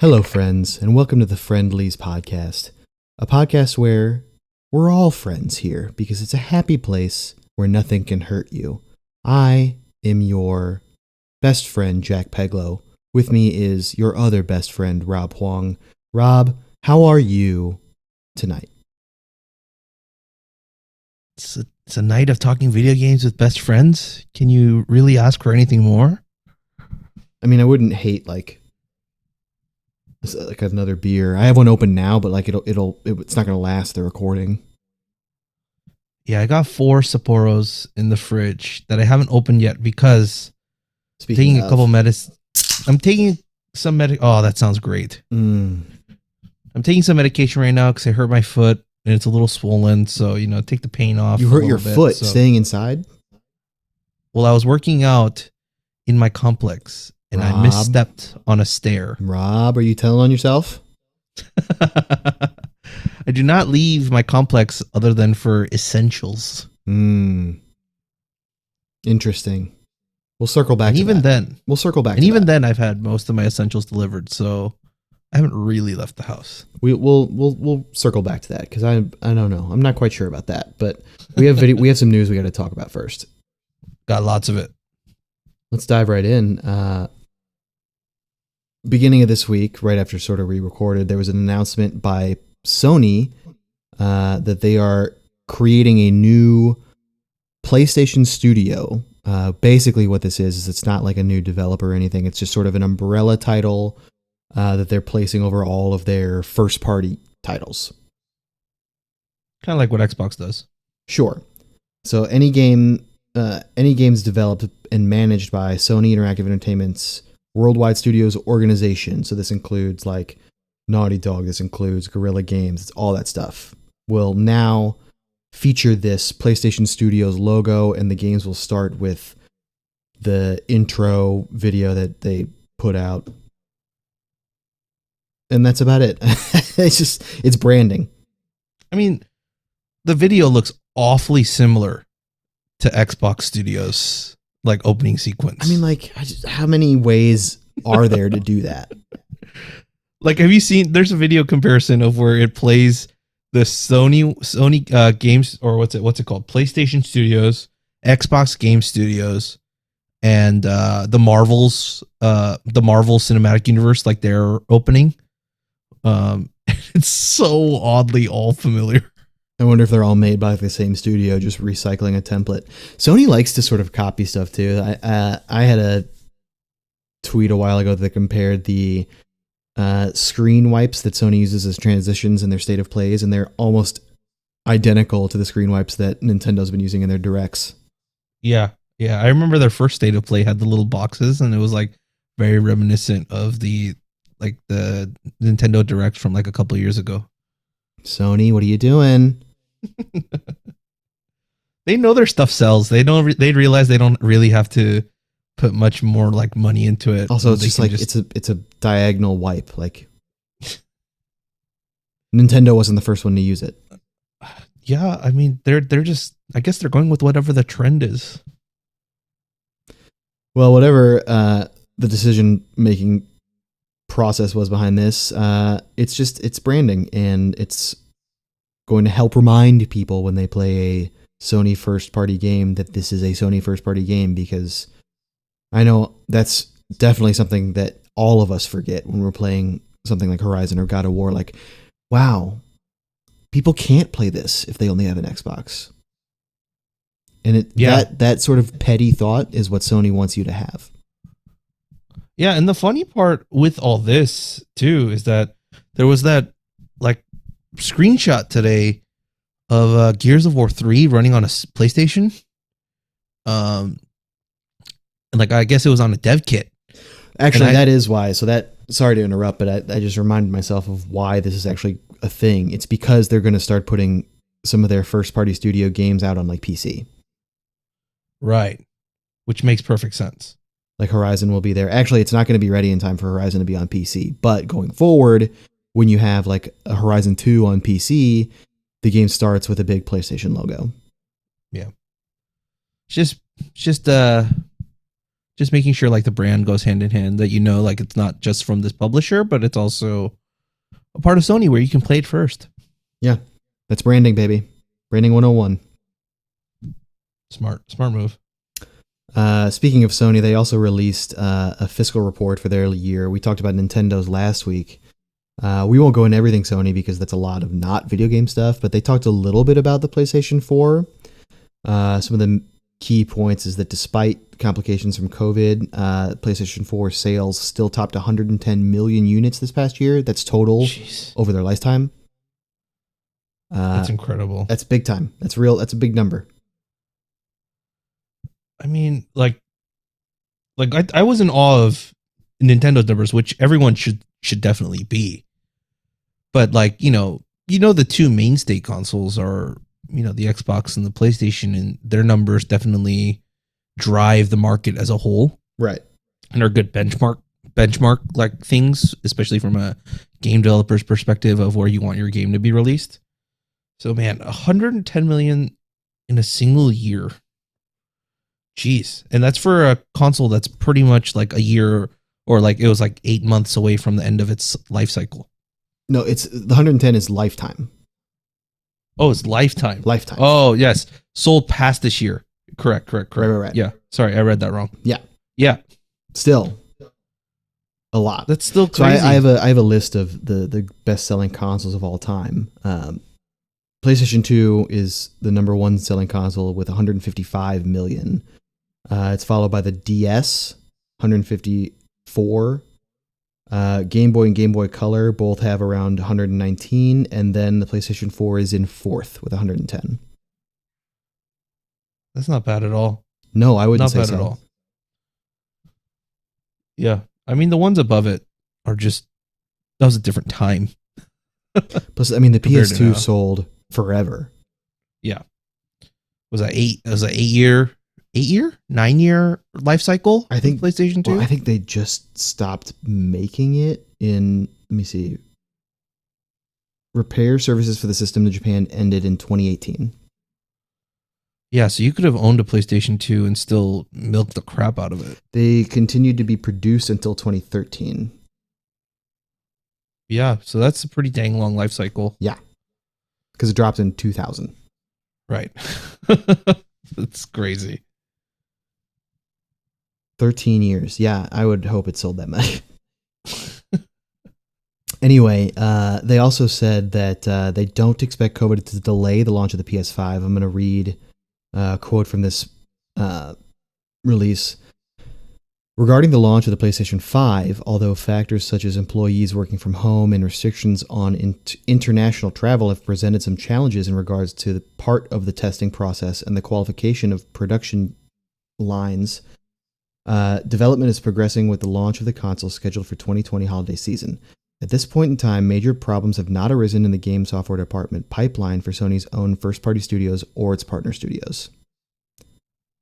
Hello, friends, and welcome to the Friendlies podcast, a podcast where we're all friends here because it's a happy place where nothing can hurt you. I am your best friend, Jack Peglow. With me is your other best friend, Rob Huang. Rob, how are you tonight? It's a night of talking video games with best friends. Can you really ask for anything more? I mean, I wouldn't hate like another beer. I have one open now, but like it's not going to last the recording. Yeah, I got 4 Sapporos in the fridge that I haven't opened yet because I'm taking a couple medicine. I'm taking some Oh, that sounds great. I'm taking some medication right now because I hurt my foot and it's a little swollen. So, take the pain off. You hurt your foot staying inside? Well, I was working out in my complex and I misstepped on a stair. Rob, are you telling on yourself? I do not leave my complex other than for essentials. Interesting. We'll circle back. We'll circle back. And even then, I've had most of my essentials delivered, so I haven't really left the house. We'll circle back to that because I don't know. I'm not quite sure about that, but we have some news we got to talk about first. Got lots of it. Let's dive right in. Beginning of this week, right after sort of re-recorded, there was an announcement by Sony that they are creating a new PlayStation studio. Basically what this is it's not like a new developer or anything. It's just sort of an umbrella title that they're placing over all of their first-party titles. Kind of like what Xbox does. Sure. So any games developed and managed by Sony Interactive Entertainment's Worldwide Studios organization, so this includes like Naughty Dog, this includes Guerrilla Games, it's all that stuff, will now feature this PlayStation Studios logo, and the games will start with the intro video that they put out. And that's about it. It's branding. I mean, the video looks awfully similar to Xbox Studios, like opening sequence. I mean, like, how many ways are there to do that? Like, have you seen? There's a video comparison of where it plays the Sony games, or what's it called? PlayStation Studios, Xbox Game Studios, and the Marvel Cinematic Universe, like their opening. It's so oddly all familiar. I wonder if they're all made by the same studio, just recycling a template. Sony likes to sort of copy stuff too. I had a tweet a while ago that compared the screen wipes that Sony uses as transitions in their state of plays, and they're almost identical to the screen wipes that Nintendo's been using in their directs. Yeah. I remember their first state of play had the little boxes, and it was like very reminiscent of the Nintendo Direct from like a couple of years ago. Sony, what are you doing? They know their stuff sells. They realize they don't really have to put much more like money into it. Also, it's just like it's a diagonal wipe. Like Nintendo wasn't the first one to use it. Yeah, I mean they're just, I guess they're going with whatever the trend is. Well, whatever the decision making process was behind this, it's branding, and it's going to help remind people when they play a Sony first party game that this is a Sony first party game, because I know that's definitely something that all of us forget when we're playing something like Horizon or God of War. Like, wow, people can't play this if they only have an Xbox. And that sort of petty thought is what Sony wants you to have. Yeah, and the funny part with all this too is that there was that like screenshot today of Gears of War 3 running on a PlayStation. And like I guess it was on a dev kit. Actually, that is why. So that, sorry to interrupt, but I just reminded myself of why this is actually a thing. It's because they're going to start putting some of their first party studio games out on like PC. Right. Which makes perfect sense. Like Horizon will be there. Actually, it's not going to be ready in time for Horizon to be on PC. But going forward, when you have like a Horizon 2 on PC, the game starts with a big PlayStation logo. Yeah. Just making sure like the brand goes hand in hand, that you know, like it's not just from this publisher, but it's also a part of Sony where you can play it first. Yeah. That's branding, baby. Branding 101. Smart move. Speaking of Sony, they also released a fiscal report for their year. We talked about Nintendo's last week. We won't go into everything Sony because that's a lot of not video game stuff, but they talked a little bit about the PlayStation 4. Some of the key points is that despite complications from COVID, PlayStation 4 sales still topped 110 million units this past year. That's total over their lifetime. That's incredible. That's big time. That's real. That's a big number. I mean, like I was in awe of Nintendo's numbers, which everyone should definitely be. But like, the two mainstay consoles are, the Xbox and the PlayStation, and their numbers definitely drive the market as a whole. Right. And are good benchmark like things, especially from a game developer's perspective of where you want your game to be released. So man, 110 million in a single year. Jeez. And that's for a console that's pretty much like a year, or like it was like 8 months away from the end of its life cycle. No, it's the 110 is lifetime. Oh, it's lifetime. Lifetime. Oh, yes. Sold past this year. Correct. Right. Yeah. Sorry, I read that wrong. Yeah. Still a lot. That's still crazy. So I have a list of the best-selling consoles of all time. PlayStation 2 is the number one selling console with 155 million. It's followed by the DS, 154. Game Boy and Game Boy Color both have around 119, and then the PlayStation 4 is in fourth with 110. That's not bad at all. No, I wouldn't say so. Not bad at all. Yeah. I mean, the ones above it are just, that was a different time. Plus, I mean, the PS2 sold forever. Yeah. Was that 9-year life cycle? I think PlayStation 2. Well, I think they just stopped making it in. Let me see. Repair services for the system in Japan ended in 2018. Yeah, so you could have owned a PlayStation 2 and still milked the crap out of it. They continued to be produced until 2013. Yeah, so that's a pretty dang long life cycle. Yeah, because it dropped in 2000. Right. That's crazy. 13 years. Yeah, I would hope it sold that much. Anyway, they also said that they don't expect COVID to delay the launch of the PS5. I'm going to read a quote from this release. Regarding the launch of the PlayStation 5, although factors such as employees working from home and restrictions on international travel have presented some challenges in regards to the part of the testing process and the qualification of production lines, development is progressing with the launch of the console scheduled for 2020 holiday season. At this point in time, major problems have not arisen in the game software department pipeline for Sony's own first-party studios or its partner studios.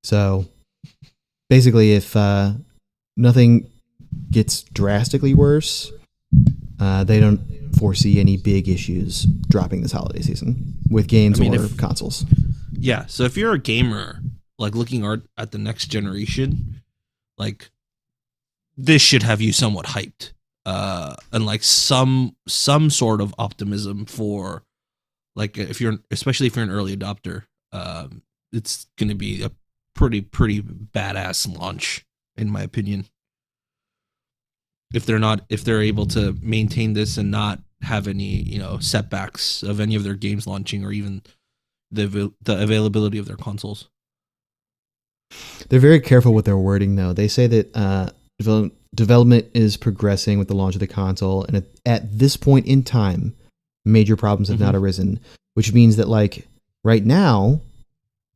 So, basically, if nothing gets drastically worse, they don't foresee any big issues dropping this holiday season with games or consoles. Yeah, so if you're a gamer, like looking at the next generation, like this should have you somewhat hyped. And like some sort of optimism for, like, especially if you're an early adopter, it's going to be a pretty badass launch, in my opinion. If they're able to maintain this and not have any, setbacks of any of their games launching, or even the availability of their consoles. They're very careful with their wording, though. They say that development is progressing with the launch of the console, and at this point in time, major problems have not arisen, which means that, like, right now,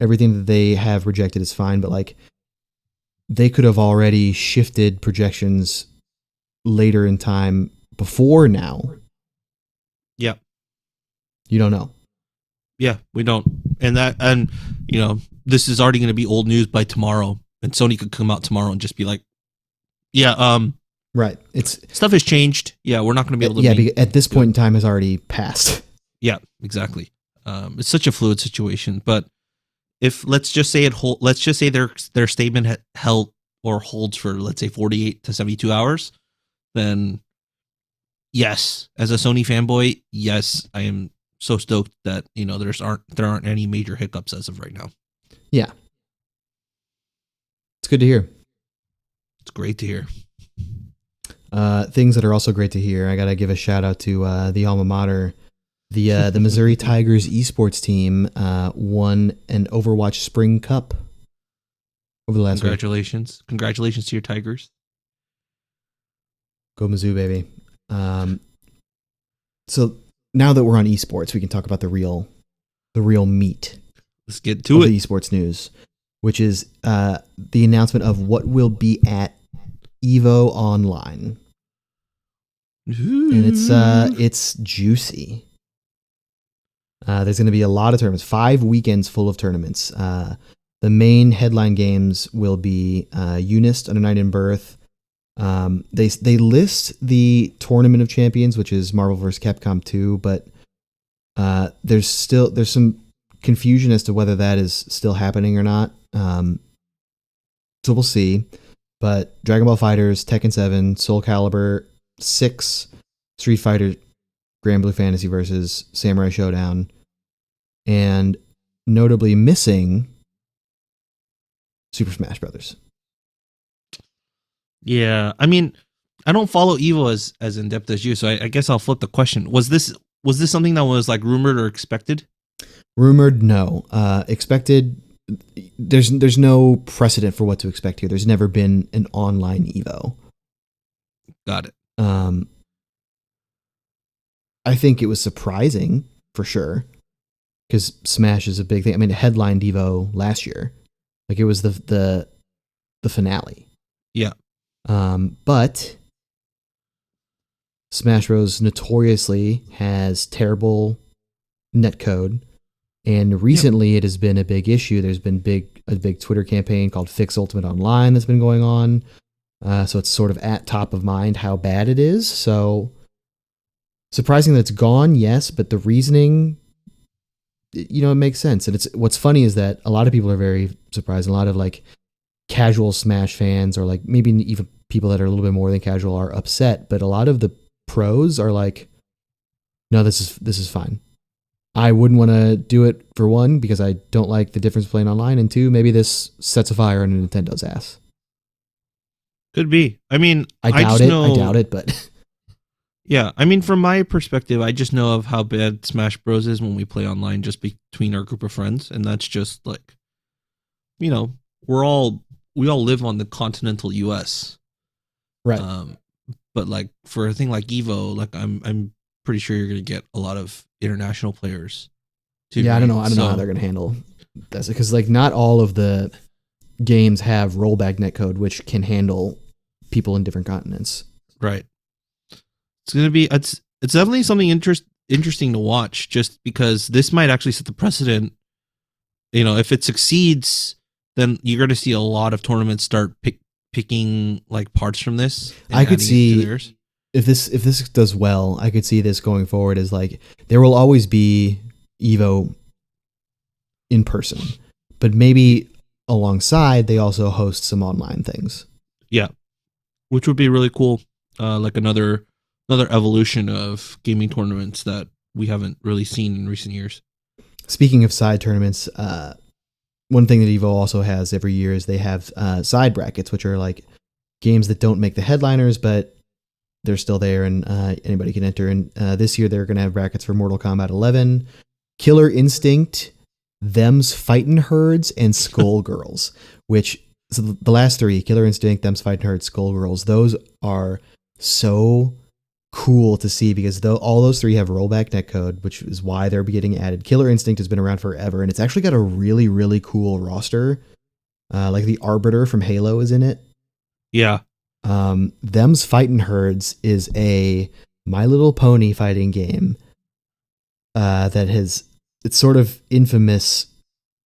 everything that they have rejected is fine, but like they could have already shifted projections later in time before now. Yeah. You don't know. Yeah, we don't. And this is already going to be old news by tomorrow, and Sony could come out tomorrow and just be like, yeah, right. It's stuff has changed. Yeah, we're not going to be able to. Yeah, at this point in time has already passed. Yeah, exactly. It's such a fluid situation, but if let's just say their statement held or holds for, let's say, 48 to 72 hours, then yes, as a Sony fanboy, yes, I am so stoked that there aren't any major hiccups as of right now. Yeah, it's good to hear. It's great to hear. Things that are also great to hear. I gotta give a shout out to the alma mater. The Missouri Tigers esports team won an Overwatch Spring Cup over the last week. Congratulations to your Tigers. Go Mizzou, baby. So now that we're on esports, we can talk about the real meat. Let's get to it. The esports news, which is the announcement of what will be at EVO Online. Ooh. And it's juicy. There's going to be a lot of tournaments, 5 weekends full of tournaments. The main headline games will be Unist, Under Night in Birth. They list the Tournament of Champions, which is Marvel vs. Capcom 2, but there's some confusion as to whether that is still happening or not. So we'll see. But Dragon Ball FighterZ, Tekken 7, Soul Calibur 6, Street Fighter, Grand Blue Fantasy versus Samurai Showdown, and notably missing Super Smash Brothers. Yeah, I mean, I don't follow EVO as in depth as you, so I guess I'll flip the question. Was this something that was like rumored or expected? Rumored, no. Expected. There's no precedent for what to expect here. There's never been an online EVO. Got it. I think it was surprising for sure, because Smash is a big thing. I mean, it headlined EVO last year, like it was the finale. Yeah. But Smash Bros. Notoriously has terrible netcode, and recently it has been a big issue. There's been a big Twitter campaign called Fix Ultimate Online that's been going on. So it's sort of at top of mind how bad it is. So surprising that it's gone, yes, but the reasoning, it makes sense. And what's funny is that a lot of people are very surprised. A lot of like casual Smash fans, or like maybe even people that are a little bit more than casual, are upset. But a lot of the pros are like, no, this is fine. I wouldn't want to do it, for one, because I don't like the difference playing online, and two, maybe this sets a fire under Nintendo's ass. Could be. I mean, I doubt it, but yeah, I mean, from my perspective, I just know of how bad Smash Bros is when we play online, just between our group of friends, and that's just like, we all live on the continental U.S. Right. But like for a thing like EVO, like I'm pretty sure you're gonna get a lot of international players too. Yeah, I don't know how they're gonna handle this, because like not all of the games have rollback netcode, which can handle people in different continents. Right. It's definitely something interesting to watch, just because this might actually set the precedent. If it succeeds, then you're going to see a lot of tournaments start picking like parts from this. I could see if this does well, I could see this going forward as like there will always be EVO in person, but maybe alongside they also host some online things. Yeah, which would be really cool. Like another evolution of gaming tournaments that we haven't really seen in recent years. Speaking of side tournaments, one thing that EVO also has every year is they have side brackets, which are like games that don't make the headliners, but they're still there and anybody can enter. And this year they're going to have brackets for Mortal Kombat 11, Killer Instinct, Them's Fightin' Herds, and Skullgirls, which, so the last three, Killer Instinct, Them's Fightin' Herds, Skullgirls, those are so cool to see because though all those three have rollback netcode, which is why they're getting added. Killer Instinct has been around forever, and it's actually got a really, really cool roster. Like the Arbiter from Halo is in it. Yeah. Them's Fightin' Herds is a My Little Pony fighting game it's sort of infamous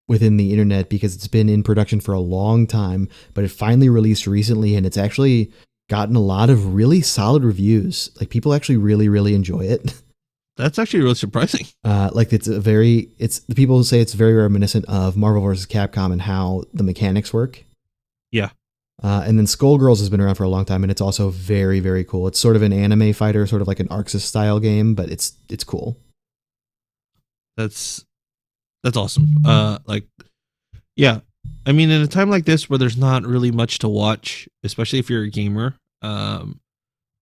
within the internet because it's been in production for a long time, but it finally released recently, and it's actually gotten a lot of really solid reviews. Like people actually really, really enjoy it. That's actually really surprising. Like the people say it's very reminiscent of Marvel vs. Capcom and how the mechanics work. Yeah. And then Skullgirls has been around for a long time, and it's also very, very cool. It's sort of an anime fighter, sort of like an Arxis style game, but it's cool. That's awesome. Yeah. I mean, in a time like this where there's not really much to watch, especially if you're a gamer,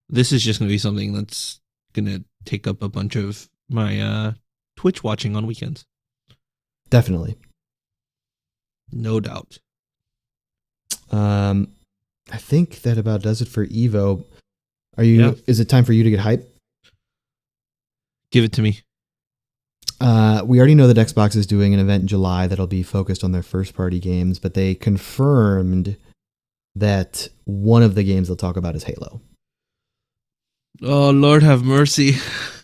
this is just going to be something that's going to take up a bunch of my Twitch watching on weekends. Definitely. No doubt. I think that about does it for Evo. Is it time for you to get hype? Give it to me. We already know that Xbox is doing an event in July that'll be focused on their first party games, but they confirmed that one of the games they'll talk about is Halo. Oh, Lord have mercy.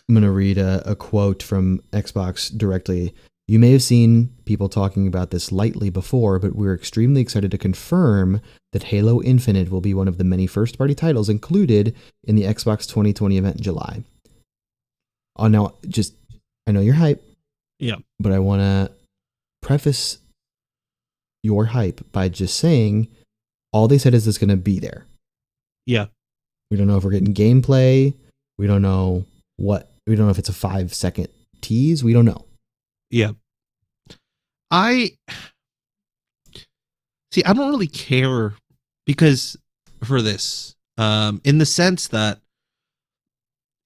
I'm going to read a quote from Xbox directly. You may have seen people talking about this lightly before, but we're extremely excited to confirm that Halo Infinite will be one of the many first-party titles included in the Xbox 2020 event in July. Oh, now, I know you're hype. Yeah. But I want to preface your hype by just saying all they said is it's going to be there. Yeah. We don't know if we're getting gameplay. We don't know if it's a 5-second tease. We don't know. Yeah. I don't really care because for this, in the sense that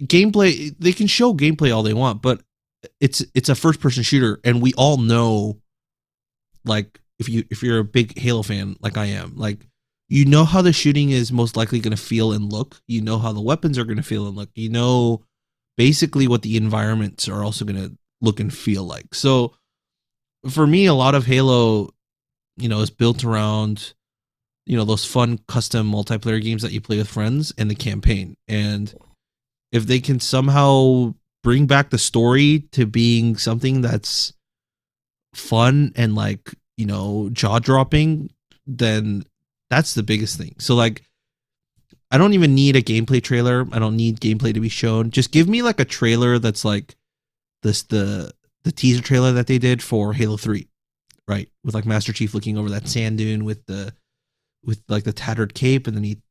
gameplay, they can show gameplay all they want, but it's a first person shooter, and we all know, like, if you're a big Halo fan like I am, like, you know how the shooting is most likely going to feel and look. You know how the weapons are going to feel and look. You know basically what the environments are also going to look and feel like. So for me, a lot of Halo, is built around, those fun custom multiplayer games that you play with friends and the campaign. And if they can somehow bring back the story to being something that's fun and, like, jaw-dropping, then that's the biggest thing. So, like, I don't even need a gameplay trailer. I don't need gameplay to be shown. Just give me, like, a trailer that's like the teaser trailer that they did for Halo 3, right? With, like, Master Chief looking over that sand dune with like the tattered cape, and then he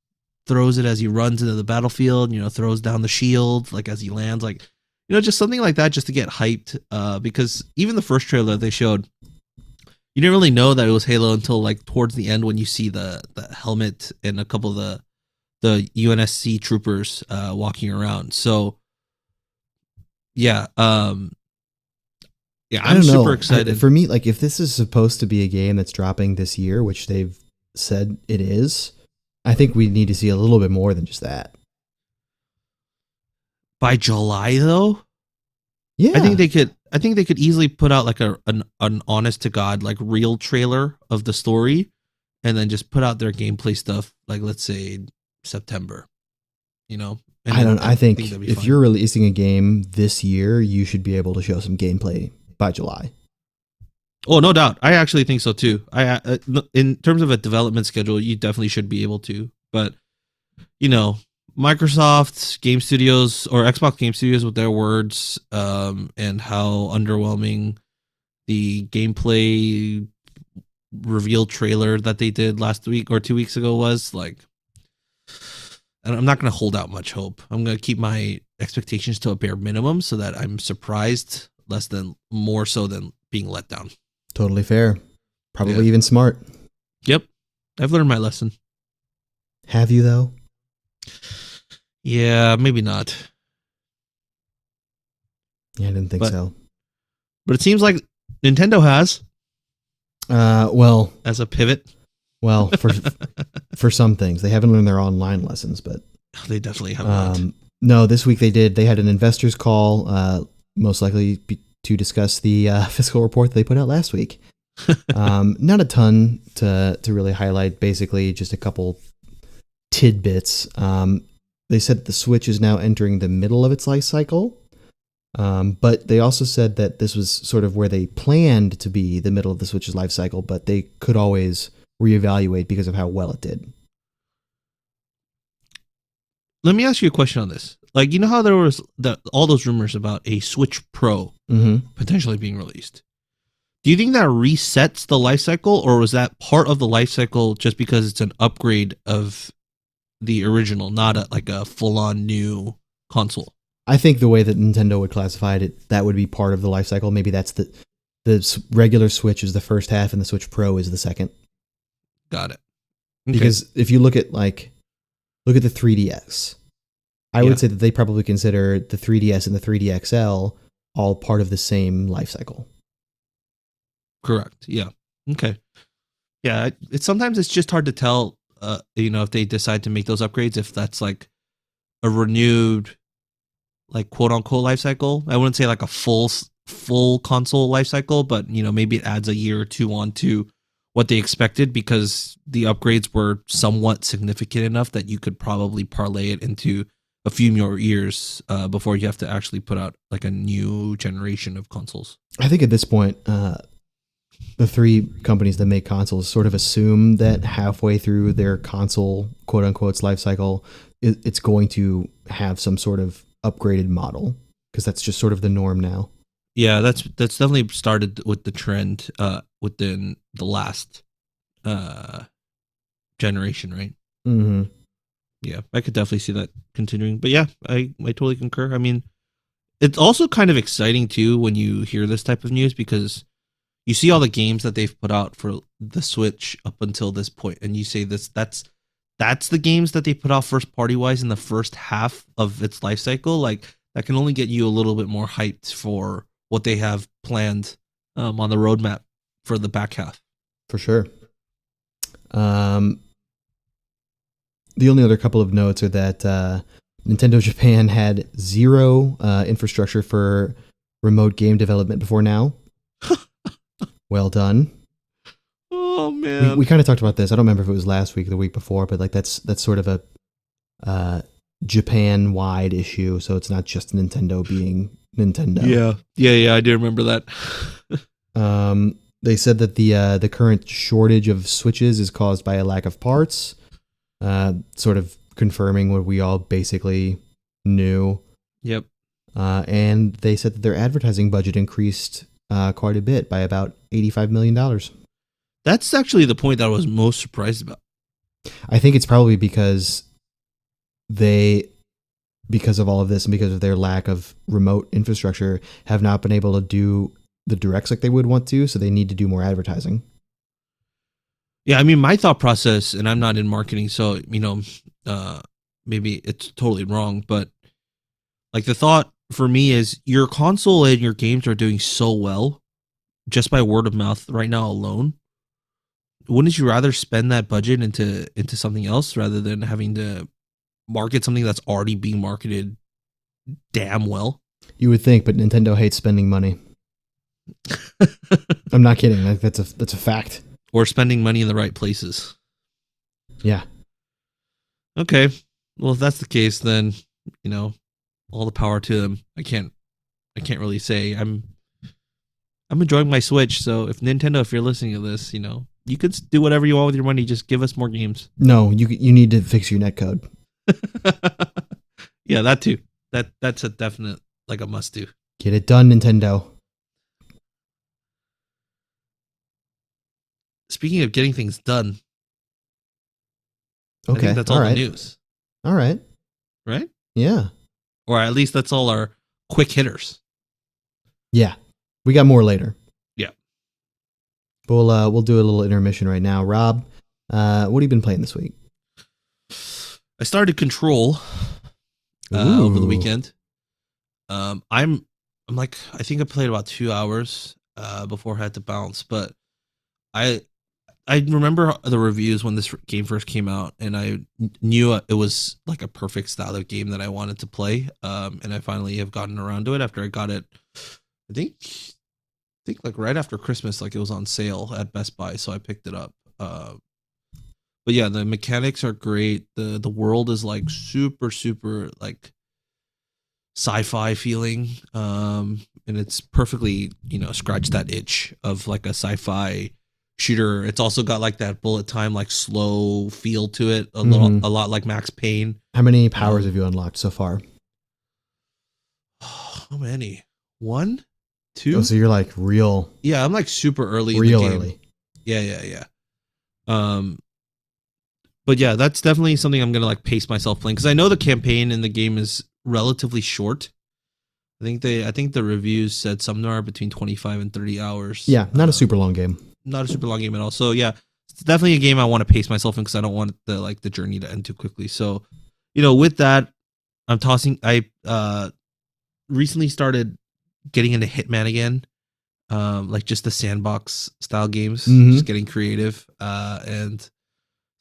throws it as he runs into the battlefield, throws down the shield, like, as he lands, like, just something like that, just to get hyped. Because even the first trailer they showed, you didn't really know that it was Halo until, like, towards the end when you see the helmet and a couple of the UNSC troopers walking around. So yeah, I'm super excited. For me, like, if this is supposed to be a game that's dropping this year, which they've said it is, I think we need to see a little bit more than just that. By July, though, yeah, I think they could easily put out, like, an honest to God, like, real trailer of the story, and then just put out their gameplay stuff, like, let's say September. I think if you're releasing a game this year, you should be able to show some gameplay by July. Oh, no doubt. I actually think so too. In terms of a development schedule, you definitely should be able to. But, Microsoft's game studios, or Xbox Game Studios, with their words, and how underwhelming the gameplay reveal trailer that they did last week or 2 weeks ago was, like, I'm not going to hold out much hope. I'm going to keep my expectations to a bare minimum so that I'm surprised more so than being let down. Totally fair. Probably even smart. Yep. I've learned my lesson. Have you, though? Yeah, maybe not. Yeah, I didn't think so. But it seems like Nintendo has. Well, as a pivot. Well, for some things. They haven't learned their online lessons, but they definitely have not. No, this week they did. They had an investors call, most likely to discuss the fiscal report that they put out last week. Not a ton to really highlight. Basically, just a couple tidbits. They said that the Switch is now entering the middle of its life cycle, but they also said that this was sort of where they planned to be, the middle of the Switch's life cycle, but they could always reevaluate because of how well it did. Let me ask you a question on this. Like, you know how there was all those rumors about a Switch Pro potentially being released? Do you think that resets the life cycle, or was that part of the life cycle just because it's an upgrade of the original, not like a full-on new console? I think the way that Nintendo would classify it, that would be part of the life cycle. Maybe that's the regular Switch is the first half and the Switch Pro is the second. Got it. Okay. Because if you look at the 3DS, I would say that they probably consider the 3DS and the 3DXL all part of the same life cycle. Correct. Yeah. Okay. Yeah. Sometimes it's just hard to tell, if they decide to make those upgrades, if that's like a renewed, like quote unquote life cycle. I wouldn't say like a full console life cycle, but maybe it adds a year or two on to what they expected because the upgrades were somewhat significant enough that you could probably parlay it into a few more years before you have to actually put out like a new generation of consoles. I think at this point, the three companies that make consoles sort of assume that halfway through their console, quote unquote, life cycle, it's going to have some sort of upgraded model because that's just sort of the norm now. Yeah, that's definitely started with the trend within the last generation, right? Mm-hmm. Yeah, I could definitely see that continuing. But yeah, I totally concur. I mean, it's also kind of exciting too when you hear this type of news because you see all the games that they've put out for the Switch up until this point, and you say that's the games that they put out first party wise in the first half of its life cycle. Like that can only get you a little bit more hyped for what they have planned on the roadmap for the back half. For sure. The only other couple of notes are that Nintendo Japan had zero infrastructure for remote game development before now. Well done. Oh man, we kind of talked about this. I don't remember if it was last week or the week before, but like that's sort of a Japan-wide issue. So it's not just Nintendo being Nintendo. Yeah. I do remember that. They said that the current shortage of Switches is caused by a lack of parts. Sort of confirming what we all basically knew. Yep. And they said that their advertising budget increased quite a bit by about $85 million. That's actually the point that I was most surprised about. I think it's probably because of all of this and because of their lack of remote infrastructure, have not been able to do the directs like they would want to, so they need to do more advertising. Yeah, I mean, my thought process, and I'm not in marketing, so, maybe it's totally wrong, but like the thought for me is your console and your games are doing so well just by word of mouth right now alone. Wouldn't you rather spend that budget into something else rather than having to market something that's already being marketed damn well? You would think, but Nintendo hates spending money. I'm not kidding. That's a fact. Or spending money in the right places. Yeah. Okay. Well, if that's the case, then all the power to them. I can't really say. I'm enjoying my Switch. So if Nintendo, if you're listening to this, you could do whatever you want with your money. Just give us more games. No, you need to fix your netcode. Yeah, that too. That's a definite, like a must do. Get it done, Nintendo. Speaking of getting things done, okay, I think that's all the news. All right. Right? Yeah. Or at least that's all our quick hitters. Yeah. We got more later. Yeah. We'll do a little intermission right now. Rob, what have you been playing this week? I started Control over the weekend. I'm like, I think I played about 2 hours before I had to bounce, but I remember the reviews when this game first came out, and I knew it was like a perfect style of game that I wanted to play. And I finally have gotten around to it after I got it. I think like right after Christmas, like it was on sale at Best Buy, so I picked it up. But yeah, the mechanics are great. The world is like super like sci-fi feeling, and it's perfectly scratch that itch of like a sci-fi shooter. It's also got like that bullet time like slow feel to it, a lot like Max Payne. How many powers have you unlocked so far? How many? One, two? Oh, so you're like real. Yeah, I'm like super early real in the game. Early. Yeah. But yeah, that's definitely something I'm gonna like pace myself playing, because I know the campaign in the game is relatively short. I think the reviews said somewhere between 25 and 30 hours. Yeah, not a super long game. Not a super long game at all. So yeah, it's definitely a game I want to pace myself in, because I don't want the journey to end too quickly. So, with that, I recently started getting into Hitman again. Like just the sandbox style games, just getting creative. And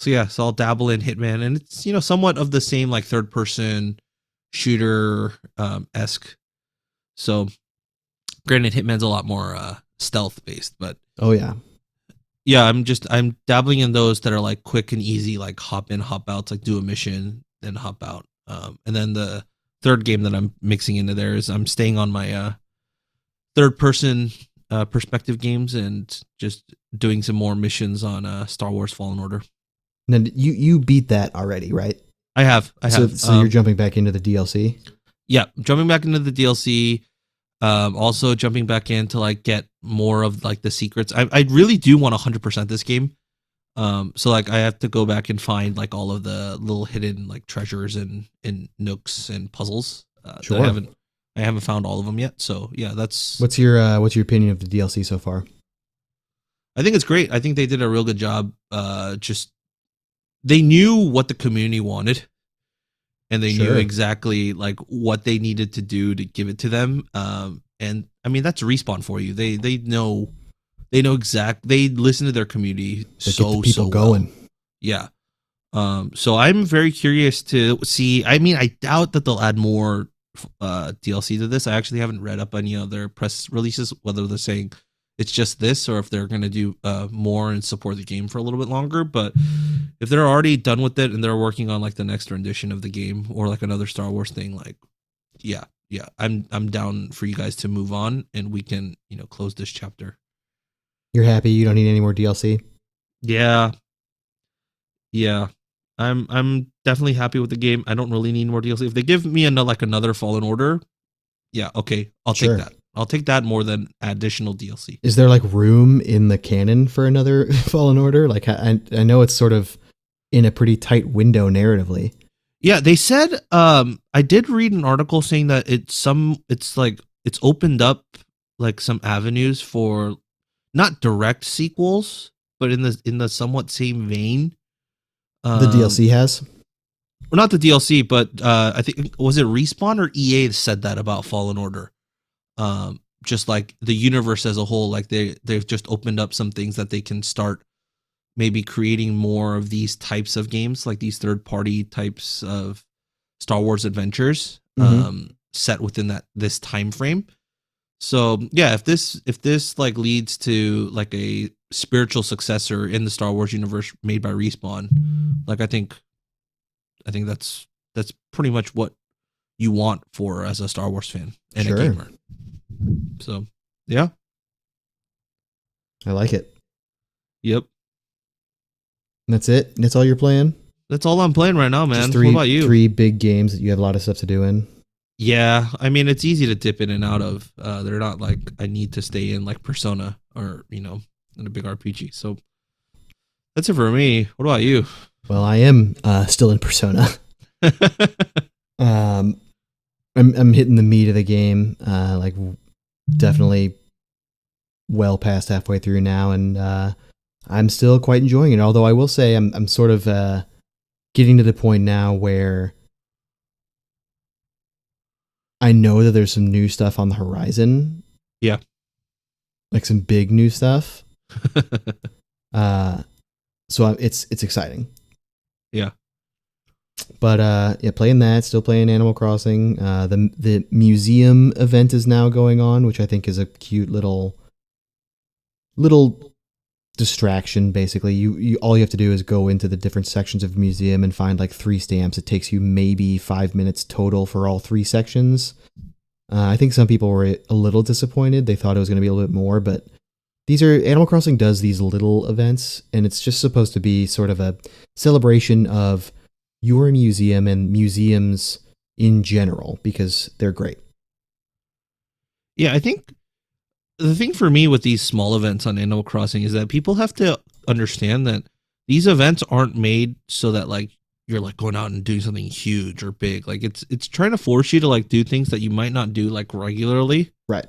so yeah, so I'll dabble in Hitman, and it's somewhat of the same like third person shooter esque. So granted, Hitman's a lot more stealth based, but oh yeah, I'm dabbling in those that are like quick and easy, like hop in, hop out, like do a mission, then hop out. And then the third game that I'm mixing into there is I'm staying on my third person perspective games, and just doing some more missions on Star Wars Fallen Order. And then you beat that already, right? I have. So you're jumping back into the DLC? Yeah, jumping back into the DLC. Also jumping back in to like get more of like the secrets. I really do want 100% this game. So like I have to go back and find like all of the little hidden like treasures and nooks and puzzles. Sure. That I haven't found all of them yet. So yeah, that's what's your opinion of the DLC so far? I think it's great. I think they did a real good job. Just they knew what the community wanted, and they knew exactly like what they needed to do to give it to them. And I mean, that's Respawn for you. They know they listen to their community. They get the people going. Well. Yeah. So I'm very curious to see. I mean, I doubt that they'll add more DLC to this. I actually haven't read up on their press releases, whether they're saying it's just this or if they're going to do more and support the game for a little bit longer. But if they're already done with it and they're working on like the next rendition of the game or like another Star Wars thing, like yeah, I'm down for you guys to move on, and we can close this chapter. You're happy you don't need any more DLC? Yeah. I'm definitely happy with the game. I don't really need more DLC. If they give me another Fallen Order, yeah, okay, I'll take that. I'll take that more than additional DLC. Is there like room in the canon for another Fallen Order? Like I know it's sort of in a pretty tight window narratively. Yeah, they said I did read an article saying that it's opened up like some avenues for not direct sequels, but in the somewhat same vein. The DLC has? Well, not the DLC, but I think was it Respawn or EA that said that about Fallen Order? Just like the universe as a whole, like they've just opened up some things that they can start maybe creating more of these types of games, like these third party types of Star Wars adventures, set within this time frame. So yeah, if this like leads to like a spiritual successor in the Star Wars universe made by Respawn, like I think that's pretty much what you want for as a Star Wars fan and a gamer. So yeah, I like it. Yep. That's it. That's all you're playing. That's all I'm playing right now, man. Just what about you? 3 big games that you have a lot of stuff to do in. Yeah, I mean it's easy to dip in and out of. They're not like I need to stay in like Persona or in a big RPG. So that's it for me. What about you? Well, I am still in Persona. I'm hitting the meat of the game. Like definitely well past halfway through now, and I'm still quite enjoying it. Although I will say I'm sort of getting to the point now where I know that there's some new stuff on the horizon. Yeah. Like some big new stuff. So it's exciting. Yeah. But yeah, playing that, still playing Animal Crossing. The museum event is now going on, which I think is a cute little distraction. Basically, you all you have to do is go into the different sections of the museum and find like 3 stamps. It takes you maybe 5 minutes total for all 3 sections. I think some people were a little disappointed. They thought it was going to be a little bit more, but these are Animal Crossing does these little events, and it's just supposed to be sort of a celebration of your museum and museums in general because they're great. Yeah, I think the thing for me with these small events on Animal Crossing is that people have to understand that these events aren't made so that like you're like going out and doing something huge or big. Like it's trying to force you to like do things that you might not do like regularly. Right.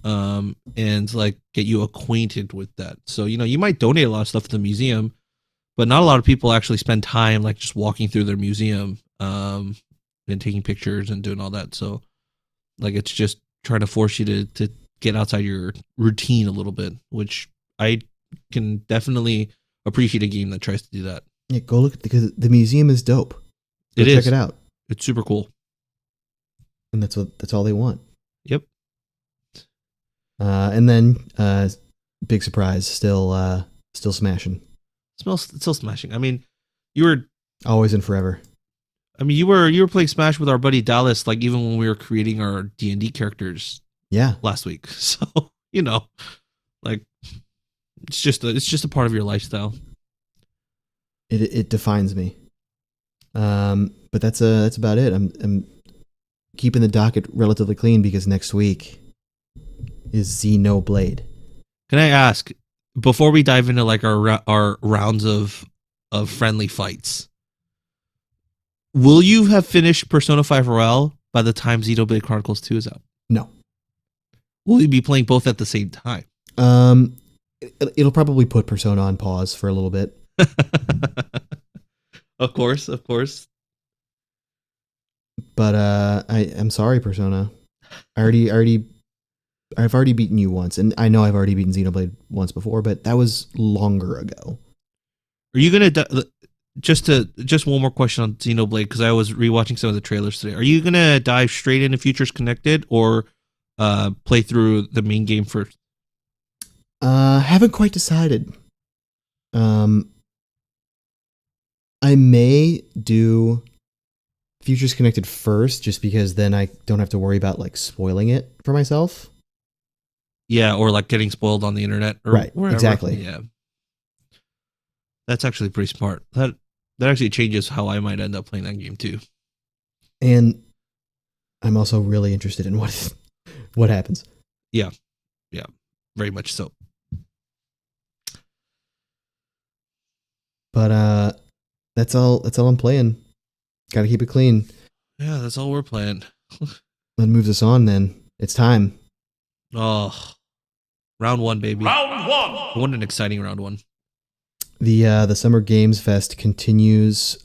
And like get you acquainted with that. So, you know, you might donate a lot of stuff to the museum, but not a lot of people actually spend time like just walking through their museum and taking pictures and doing all that. So like it's just trying to force you to get outside your routine a little bit, which I can definitely appreciate a game that tries to do that. Yeah, go look because the museum is dope. Go It check is. it out. It's super cool. And that's all they want. Yep. And then big surprise, still smashing. It's still smashing. I mean, you were Always and forever. I mean, you were playing Smash with our buddy Dallas, like even when we were creating our D&D characters Yeah. last week. So, you know, like it's just a part of your lifestyle. It defines me. But that's about it. I'm keeping the docket relatively clean because next week is Xenoblade. Can I ask before we dive into like our rounds of friendly fights? Will you have finished Persona 5 Royale by the time Xenoblade Chronicles 2 is out? No. Will you be playing both at the same time? It'll probably put Persona on pause for a little bit. Of course. But I'm sorry, Persona. I've already beaten you once, and I know I've already beaten Xenoblade once before, but that was longer ago. Are you gonna just one more question on Xenoblade because I was rewatching some of the trailers today. Are you gonna dive straight into Futures Connected or play through the main game first? Haven't quite decided. I may do Futures Connected first, just because then I don't have to worry about like spoiling it for myself. Yeah, or like getting spoiled on the internet, or right? wherever. Exactly. Yeah, that's actually pretty smart. That actually changes how I might end up playing that game too. And I'm also really interested in what happens. Yeah, very much so. But that's all I'm playing. Got to keep it clean. Yeah, that's all we're playing. That moves us on. Then it's time. Oh, round 1, baby. Round 1. What an exciting round 1. The Summer Games Fest continues,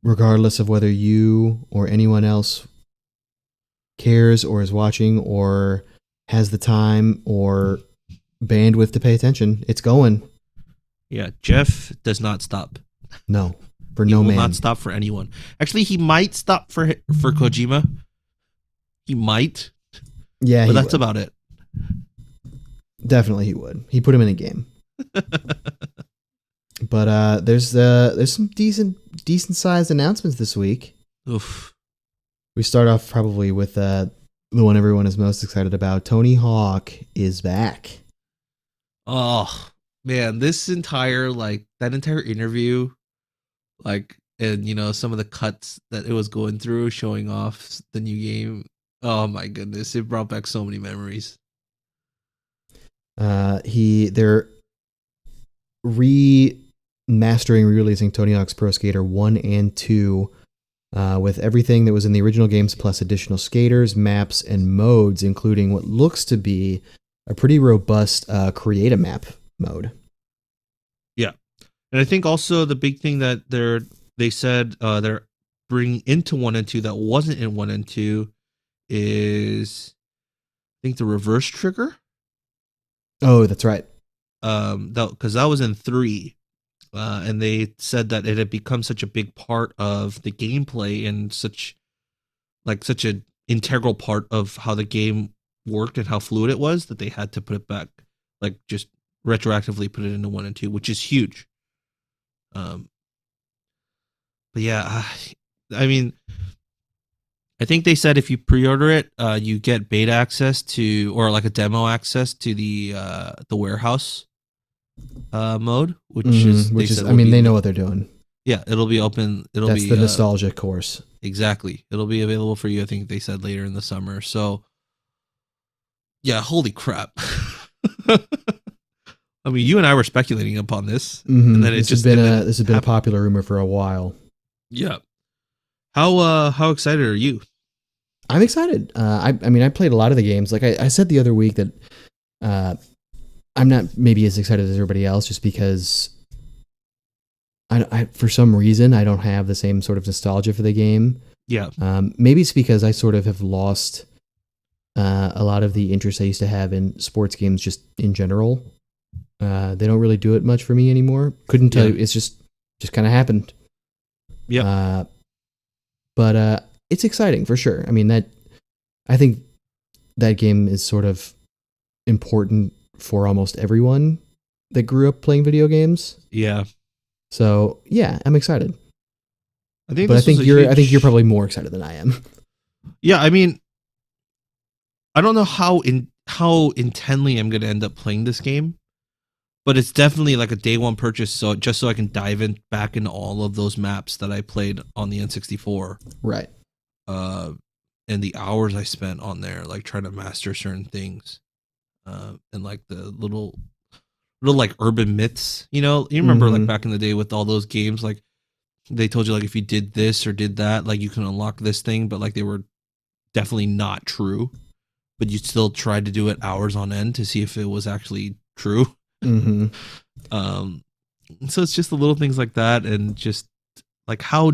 regardless of whether you or anyone else cares or is watching or has the time or bandwidth to pay attention. It's going. Yeah, Jeff does not stop. No, for He no will man. not stop for anyone. Actually, he might stop for Kojima. He might. Yeah, but that's about it. Definitely, he would. He put him in a game. But there's some decent sized announcements this week. Oof. We start off probably with the one everyone is most excited about. Tony Hawk is back. Oh man, that entire interview, like, and you know some of the cuts that it was going through, showing off the new game. Oh my goodness, it brought back so many memories. They're re-releasing Tony Hawk's Pro Skater 1 and 2 with everything that was in the original games plus additional skaters, maps, and modes, including what looks to be a pretty robust create a map mode. Yeah. And I think also the big thing that they said they're bringing into 1 and 2 that wasn't in 1 and 2 is I think the reverse trigger. Oh, that's right. Because that was in 3. and they said that it had become such a big part of the gameplay and such an integral part of how the game worked and how fluid it was that they had to put it back, like just retroactively put it into 1 and 2, which is huge. But yeah, I mean, I think they said if you pre-order it, you get beta access to, or like a demo access to the warehouse mode, which is I mean, they know what they're doing. Yeah, it'll be open. That's the nostalgia course. Exactly. It'll be available for you, I think they said, later in the summer. So yeah, holy crap. I mean, you and I were speculating upon this, and then this has been a popular rumor for a while. Yeah. How excited are you? I'm excited. I mean, I played a lot of the games. Like I said the other week that I'm not maybe as excited as everybody else, just because I for some reason I don't have the same sort of nostalgia for the game. Yeah. Maybe it's because I sort of have lost a lot of the interest I used to have in sports games just in general. They don't really do it much for me anymore. Couldn't tell you. It's just kind of happened. Yeah. But it's exciting for sure. I mean, I think that game is sort of important for almost everyone that grew up playing video games. Yeah. So yeah, I'm excited. I think you're probably more excited than I am. Yeah, I mean, I don't know how intently I'm going to end up playing this game, but it's definitely like a day one purchase. So just so I can dive back into all of those maps that I played on the N64, right? And the hours I spent on there, like trying to master certain things, and like the little like urban myths. You know, you remember like back in the day with all those games, like they told you like if you did this or did that, like you can unlock this thing, but like they were definitely not true. But you still tried to do it hours on end to see if it was actually true. Mm-hmm. So it's just the little things like that, and just like how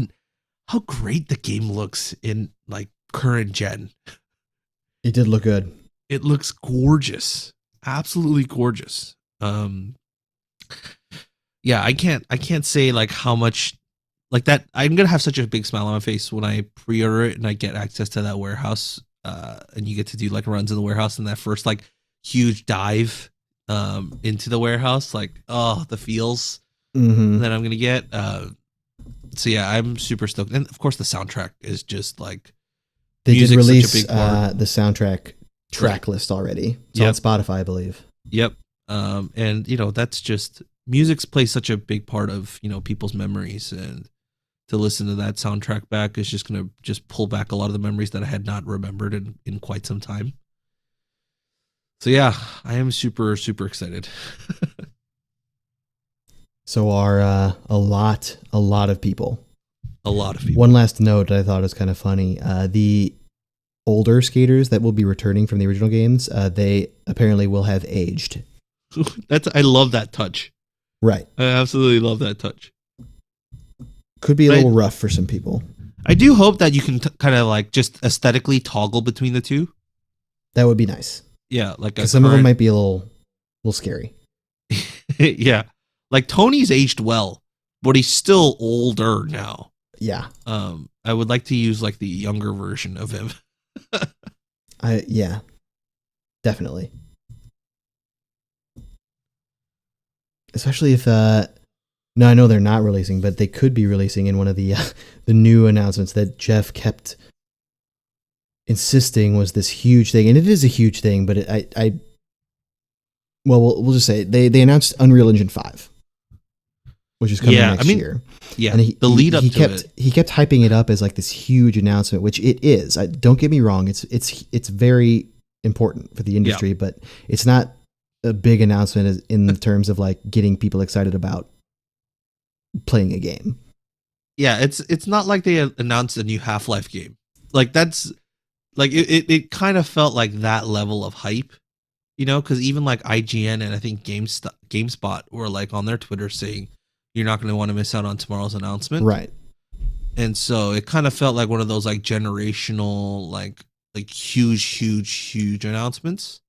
great the game looks in like current gen. It did look good. It looks gorgeous, absolutely gorgeous. Yeah, I can't say like how much like that. I'm gonna have such a big smile on my face when I pre-order it and I get access to that warehouse. And you get to do like runs in the warehouse and that first like huge dive into the warehouse, like the feels that I'm gonna get. So yeah, I'm super stoked, and of course the soundtrack is just like they did release the soundtrack track list already. It's on Spotify, I believe. Yep. And you know that's just music plays such a big part of people's memories, and to listen to that soundtrack back is just going to pull back a lot of the memories that I had not remembered in quite some time. So yeah, I am super, super excited. So are a lot of people. A lot of people. One last note I thought was kind of funny. The older skaters that will be returning from the original games, they apparently will have aged. I love that touch. Right. I absolutely love that touch. Could be a little rough for some people. I do hope that you can kind of like just aesthetically toggle between the two. That would be nice. Yeah, like some of them might be a little scary. Yeah, like Tony's aged well, but he's still older now. Yeah. I would like to use like the younger version of him. Yeah, definitely. Especially if no, I know they're not releasing, but they could be releasing in one of the new announcements that Jeff kept insisting was this huge thing, and it is a huge thing. But we'll just say they announced Unreal Engine 5, which is coming next year. Yeah, and the lead up to it. He kept hyping it up as like this huge announcement, which it is. Don't get me wrong; it's very important for the industry, but it's not a big announcement in terms of like getting people excited about playing a game. Yeah, it's not like they announced a new Half-Life game. Like that's like it kind of felt like that level of hype, because even like IGN and I think GameSpot were like on their Twitter saying you're not going to want to miss out on tomorrow's announcement. Right. And so it kind of felt like one of those like generational like huge announcements.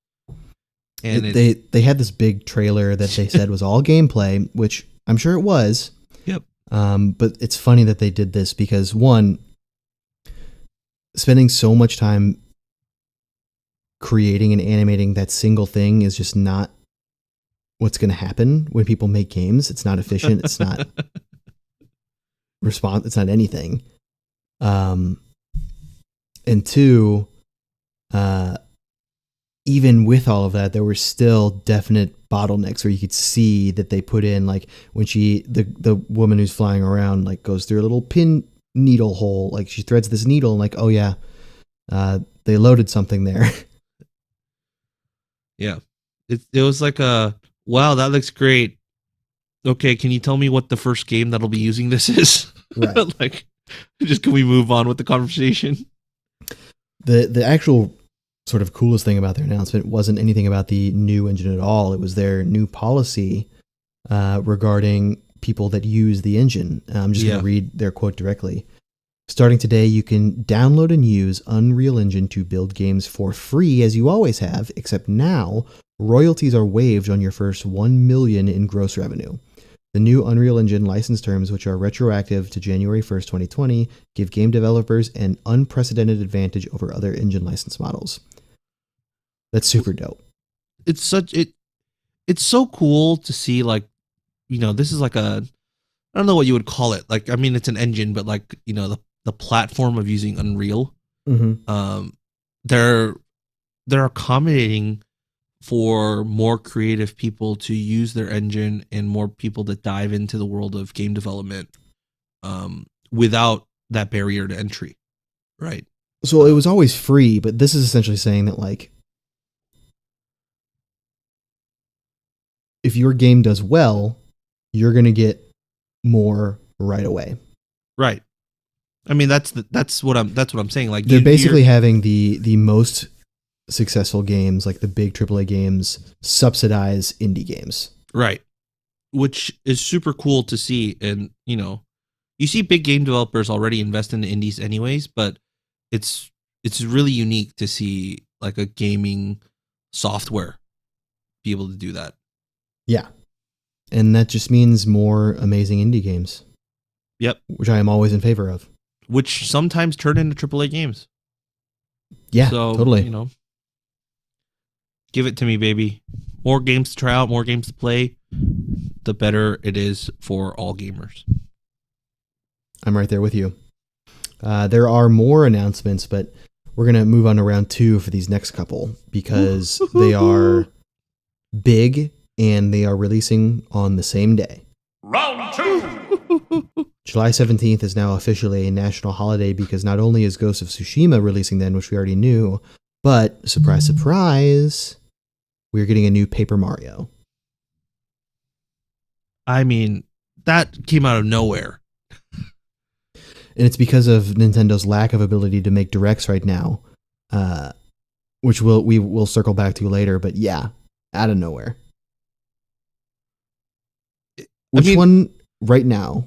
And they had this big trailer that they said was all gameplay, which I'm sure it was. Yep. But it's funny that they did this because, one, spending so much time creating and animating that single thing is just not what's going to happen when people make games. It's not efficient. It's not it's not anything. And two, even with all of that, there were still definite bottlenecks where you could see that they put in, like, when the woman who's flying around, like, goes through a little pin needle hole, like she threads this needle and, like, oh yeah, they loaded something there. Yeah. It was like wow, that looks great. Okay, can you tell me what the first game that'll be using this is? Right. Like, just can we move on with the conversation? The actual sort of coolest thing about their announcement wasn't anything about the new engine at all. It was their new policy regarding people that use the engine. I'm just going to read their quote directly. Starting today, you can download and use Unreal Engine to build games for free, as you always have, except now royalties are waived on your first 1 million in gross revenue. The new Unreal Engine license terms, which are retroactive to January 1st, 2020, give game developers an unprecedented advantage over other engine license models. That's super dope. It's so cool to see, like, this is like I don't know what you would call it. Like, I mean, it's an engine, but, like, the platform of using Unreal. Mm-hmm. They're accommodating for more creative people to use their engine and more people that dive into the world of game development without that barrier to entry, right? So it was always free, but this is essentially saying that, like, if your game does well, you're going to get more right away. Right. I mean, that's what I'm saying. Like, they're basically having the most successful games, like the big AAA games, subsidize indie games. Right. Which is super cool to see. And, you see big game developers already invest in the indies anyways, but it's really unique to see, like, a gaming software be able to do that. Yeah. And that just means more amazing indie games. Yep. Which I am always in favor of. Which sometimes turn into AAA games. Yeah, so, totally. Give it to me, baby. More games to try out, more games to play, the better it is for all gamers. I'm right there with you. There are more announcements, but we're going to move on to round 2 for these next couple because they are big and they are releasing on the same day. Round 2! July 17th is now officially a national holiday because not only is Ghost of Tsushima releasing then, which we already knew, but surprise, surprise, we're getting a new Paper Mario. I mean, that came out of nowhere. And it's because of Nintendo's lack of ability to make directs right now, which we will circle back to later. But yeah, out of nowhere. Which one right now?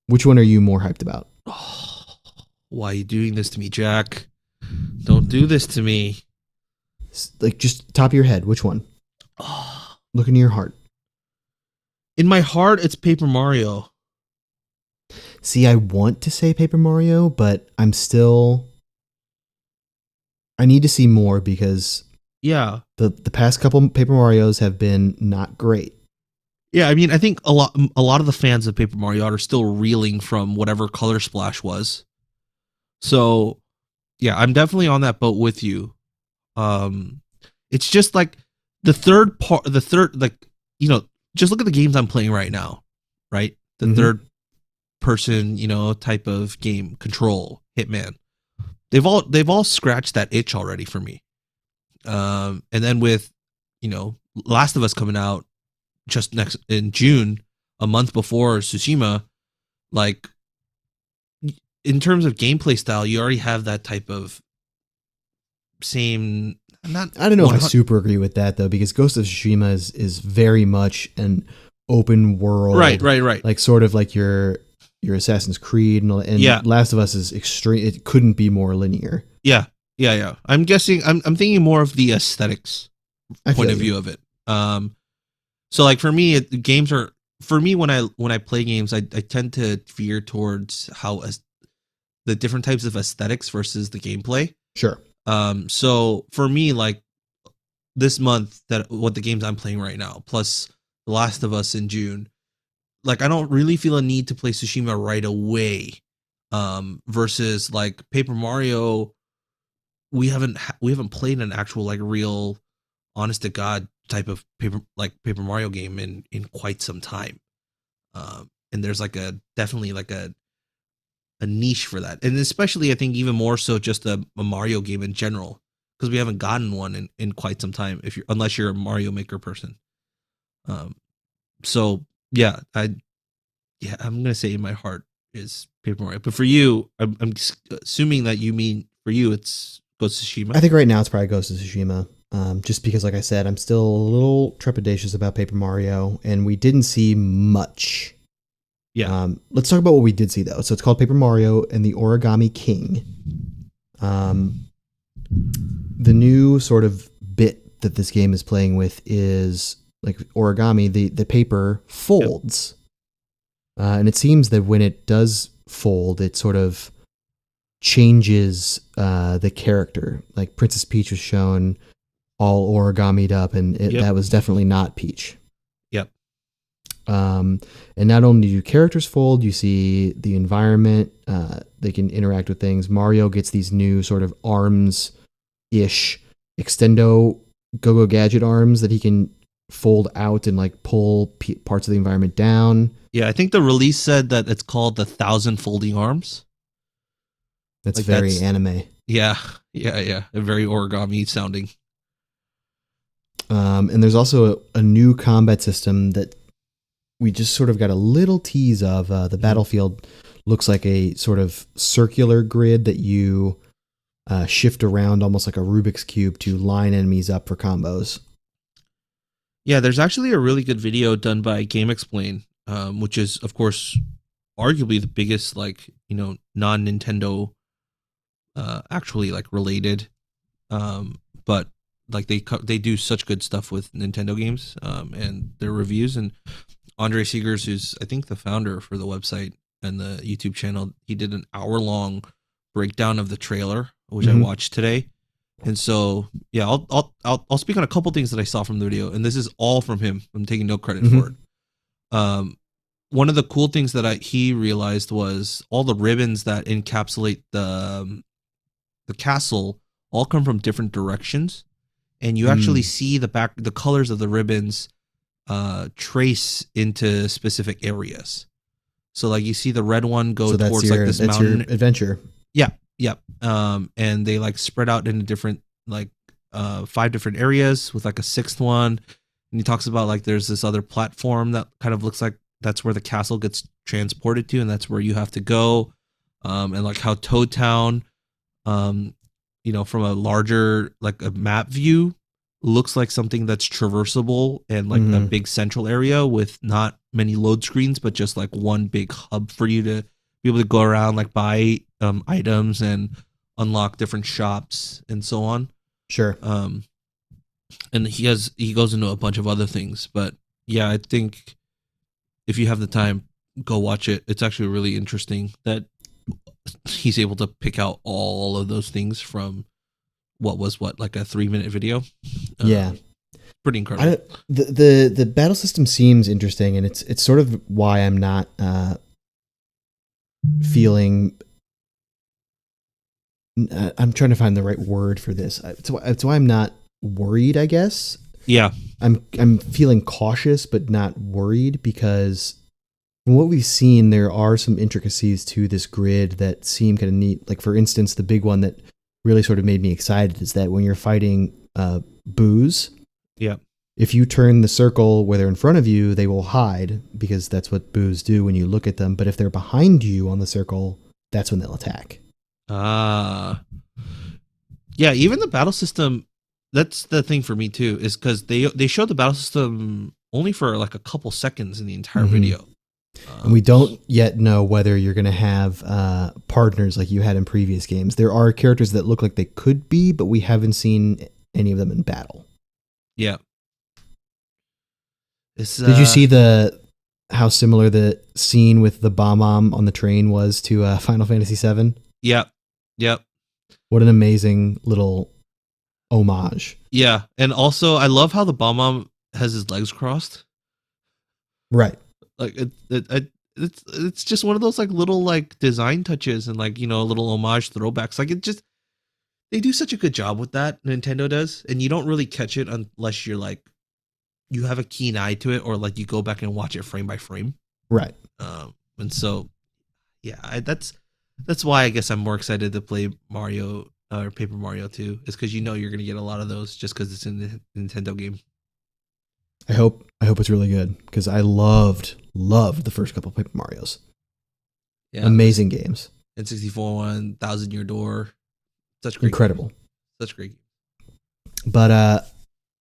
Which one are you more hyped about? Oh, why are you doing this to me, Jack? Don't do this to me. Like, just top of your head, which one? Oh. Look into your heart. In my heart, it's Paper Mario. See, I want to say Paper Mario, but I need to see more because the past couple Paper Marios have been not great. Yeah, I mean, I think a lot of the fans of Paper Mario are still reeling from whatever Color Splash was. So, yeah, I'm definitely on that boat with you. It's just like just look at the games I'm playing right now, right? The third person, type of game, Control, Hitman. They've all scratched that itch already for me. And then with, Last of Us coming out just next in June, a month before Tsushima, like, in terms of gameplay style, you already have that type of same. I don't know if I super agree with that though, because Ghost of Tsushima is very much an open world, right, like sort of like your Assassin's Creed, and Last of Us is extreme. It couldn't be more linear. Yeah. I'm guessing. I'm thinking more of the aesthetics point of view of it. So, like, for me, games are for me, when I play games, I tend to veer towards the different types of aesthetics versus the gameplay. Sure. So for me, like this month, that what the games I'm playing right now, plus The Last of Us in June, like I don't really feel a need to play Tsushima right away. Versus like Paper Mario, we haven't played an actual like real, honest to God type of Paper Mario game in quite some time. And there's like definitely like a niche for that, and especially I think even more so just a Mario game in general, because we haven't gotten one in quite some time. Unless you're a Mario Maker person. Um, so yeah, I'm gonna say in my heart is Paper Mario, but for you, I'm assuming that you mean for you it's Ghost of Tsushima. I think right now it's probably Ghost of Tsushima. Just because, like I said, I'm still a little trepidatious about Paper Mario, and we didn't see much. Yeah. Let's talk about what we did see, though. So it's called Paper Mario and the Origami King. The new sort of bit that this game is playing with is like origami. The paper folds, and it seems that when it does fold, it sort of changes the character. Like Princess Peach was shown all origamied up, and that was definitely not Peach. Yep. And not only do characters fold, you see the environment. They can interact with things. Mario gets these new sort of arms-ish extendo go-go gadget arms that he can fold out and like pull parts of the environment down. Yeah, I think the release said that it's called the 1,000 Folding Arms. That's like very anime. Yeah. Very origami sounding. And there's also a new combat system that we just sort of got a little tease of. The battlefield looks like a sort of circular grid that you shift around almost like a Rubik's Cube to line enemies up for combos. Yeah, there's actually a really good video done by Game Explain, which is, of course, arguably the biggest, like, non-Nintendo actually like related. But like they do such good stuff with Nintendo games and their reviews. And Andre Segers, who's I think the founder for the website and the YouTube channel, he did an hour-long breakdown of the trailer, which I watched today. And so, yeah, I'll speak on a couple things that I saw from the video, and this is all from him. I'm taking no credit for it. One of the cool things that he realized was all the ribbons that encapsulate the castle all come from different directions, and you actually see the colors of the ribbons trace into specific areas. So like you see the red one go towards like this mountain. Your adventure. Yeah. And they like spread out into different like 5 different areas with like a 6th one. And he talks about like there's this other platform that kind of looks like that's where the castle gets transported to, and that's where you have to go. And like how Toad Town, from a larger like a map view, looks like something that's traversable and like a big central area with not many load screens, but just like one big hub for you to be able to go around, like buy items and unlock different shops and so on. Sure. And he goes into a bunch of other things, but yeah, I think if you have the time, go watch it. It's actually really interesting that he's able to pick out all of those things from like a 3-minute video. Yeah. Pretty incredible. The battle system seems interesting, and it's sort of why I'm not feeling. I'm trying to find the right word for this. It's why I'm not worried, I guess. Yeah. I'm feeling cautious but not worried, because from what we've seen, there are some intricacies to this grid that seem kind of neat. Like, for instance, the big one that really sort of made me excited is that when you're fighting boos, if you turn the circle where they're in front of you, they will hide, because that's what boos do when you look at them. But if they're behind you on the circle, that's when they'll attack. Yeah, even the battle system, that's the thing for me too, is because they showed the battle system only for like a couple seconds in the entire video. And we don't yet know whether you're going to have partners like you had in previous games. There are characters that look like they could be, but we haven't seen any of them in battle. Yeah. Did you see the how similar the scene with the bomb on the train was to Final Fantasy VII? Yep. Yep. What an amazing little homage. Yeah. And also, I love how the Bomb has his legs crossed. Right. Like it's just one of those like little like design touches and like, you know, little homage throwbacks. Like it just, they do such a good job with that. Nintendo does, and you don't really catch it unless you're like, you have a keen eye to it, or like you go back and watch it frame by frame. Right. And so, yeah, that's why I guess I'm more excited to play Mario or Paper Mario 2, is because you know you're gonna get a lot of those just because it's in the Nintendo game. I hope it's really good because I loved the first couple of Paper Marios. Yeah, amazing games. N64 one, Thousand Year Door, such great, incredible, game. Such great. But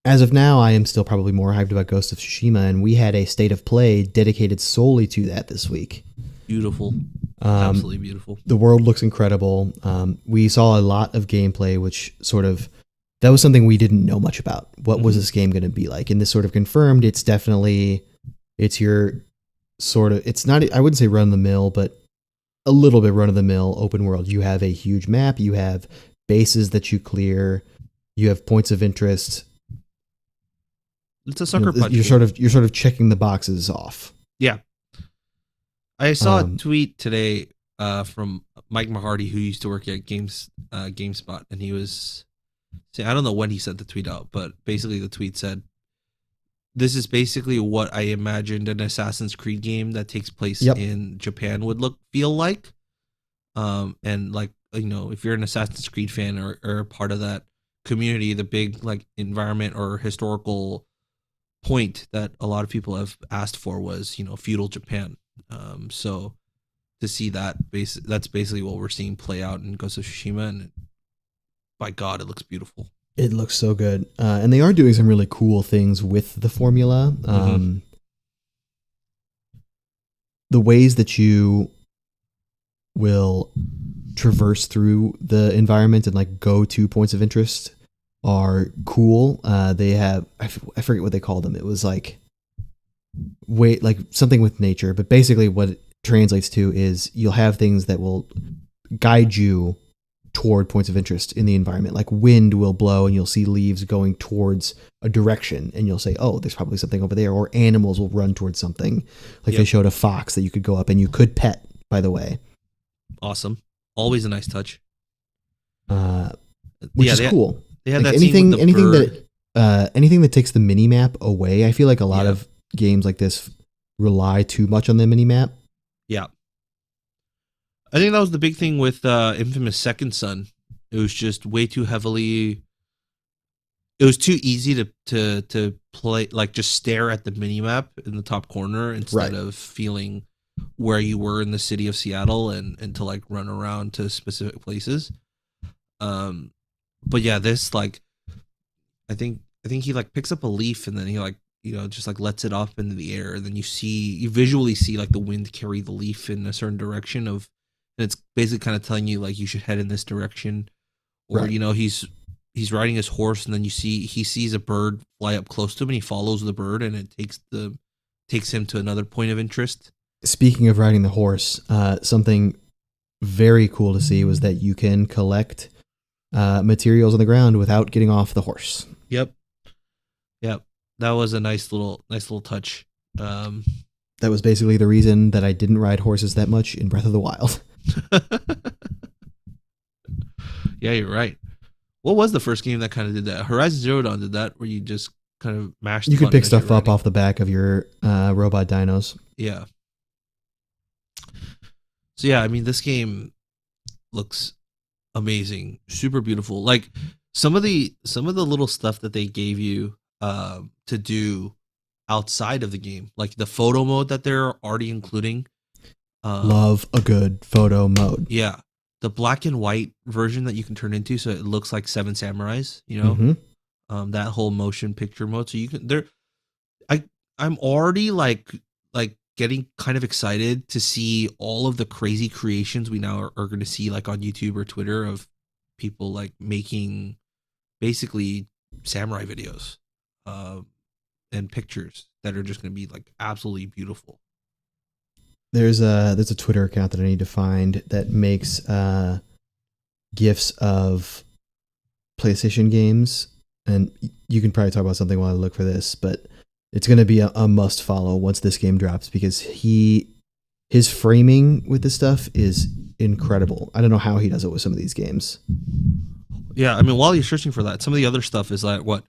as of now, I am still probably more hyped about Ghost of Tsushima, and we had a state of play dedicated solely to that this week. Beautiful, absolutely beautiful. The world looks incredible. We saw a lot of gameplay, which sort of, that was something we didn't know much about. What was this game going to be like? And this sort of confirmed it's definitely, it's your sort of, it's not, I wouldn't say run of the mill, but a little bit run of the mill open world. You have a huge map, you have bases that you clear, you have points of interest. It's a sucker punch. You're sort of checking the boxes off. Yeah. I saw a tweet today from Mike Mahardy, who used to work at GameSpot, and he was saying, I don't know when he sent the tweet out, but basically the tweet said, "This is basically what I imagined an Assassin's Creed game that takes place in Japan would feel like." And like, you know, if you're an Assassin's Creed fan or a part of that community, the big like environment or historical point that a lot of people have asked for was, you know, feudal Japan. So to see that that's basically what we're seeing play out in Ghost of Tsushima, and by God, it looks beautiful. It looks so good. And they are doing some really cool things with the formula. The ways that you will traverse through the environment and like go to points of interest are cool. They have, I forget what they call them. It was like something with nature, but basically what it translates to is you'll have things that will guide you toward points of interest in the environment. Like wind will blow and you'll see leaves going towards a direction and you'll say, oh, there's probably something over there. Or animals will run towards something. Like they showed a fox that you could go up and you could pet, by the way. Awesome. Always a nice touch. Which is cool. They had like that anything that takes the mini map away. I feel like a lot of games like this rely too much on the mini map. Yeah. I think that was the big thing with Infamous Second Son. It was just way too heavily. It was too easy to play, like just stare at the mini map in the top corner instead of feeling where you were in the city of Seattle and to like run around to specific places. But yeah, this like, I think he like picks up a leaf and then he like, you know, just like lets it off into the air, and then you visually see like the wind carry the leaf in a certain direction and it's basically kind of telling you like you should head in this direction, or you know, he's riding his horse and then he sees a bird fly up close to him and he follows the bird and it takes him to another point of interest. Speaking of riding the horse, something very cool to see was that you can collect materials on the ground without getting off the horse. Yep. That was a nice little touch. That was basically the reason that I didn't ride horses that much in Breath of the Wild. Yeah, you're right. What was the first game that kind of did that? Horizon Zero Dawn did that, where you just kind of mashed. You could pick stuff up off the back of your robot dinos. Yeah. So yeah, I mean, this game looks amazing, super beautiful. Like some of the little stuff that they gave you to do outside of the game, like the photo mode that they're already including. Love a good photo mode. Yeah, the black and white version that you can turn into, so it looks like Seven Samurais. You know, that whole motion picture mode. So you can I'm already like getting kind of excited to see all of the crazy creations we now are going to see like on YouTube or Twitter of people like making basically samurai videos and pictures that are just going to be like absolutely beautiful. there's a Twitter account that I need to find that makes gifs of PlayStation games, and you can probably talk about something while I look for this, but it's going to be a must follow once this game drops because his framing with this stuff is incredible. I don't know how he does it with some of these games. Yeah, I mean, while you're searching for that, some of the other stuff is like what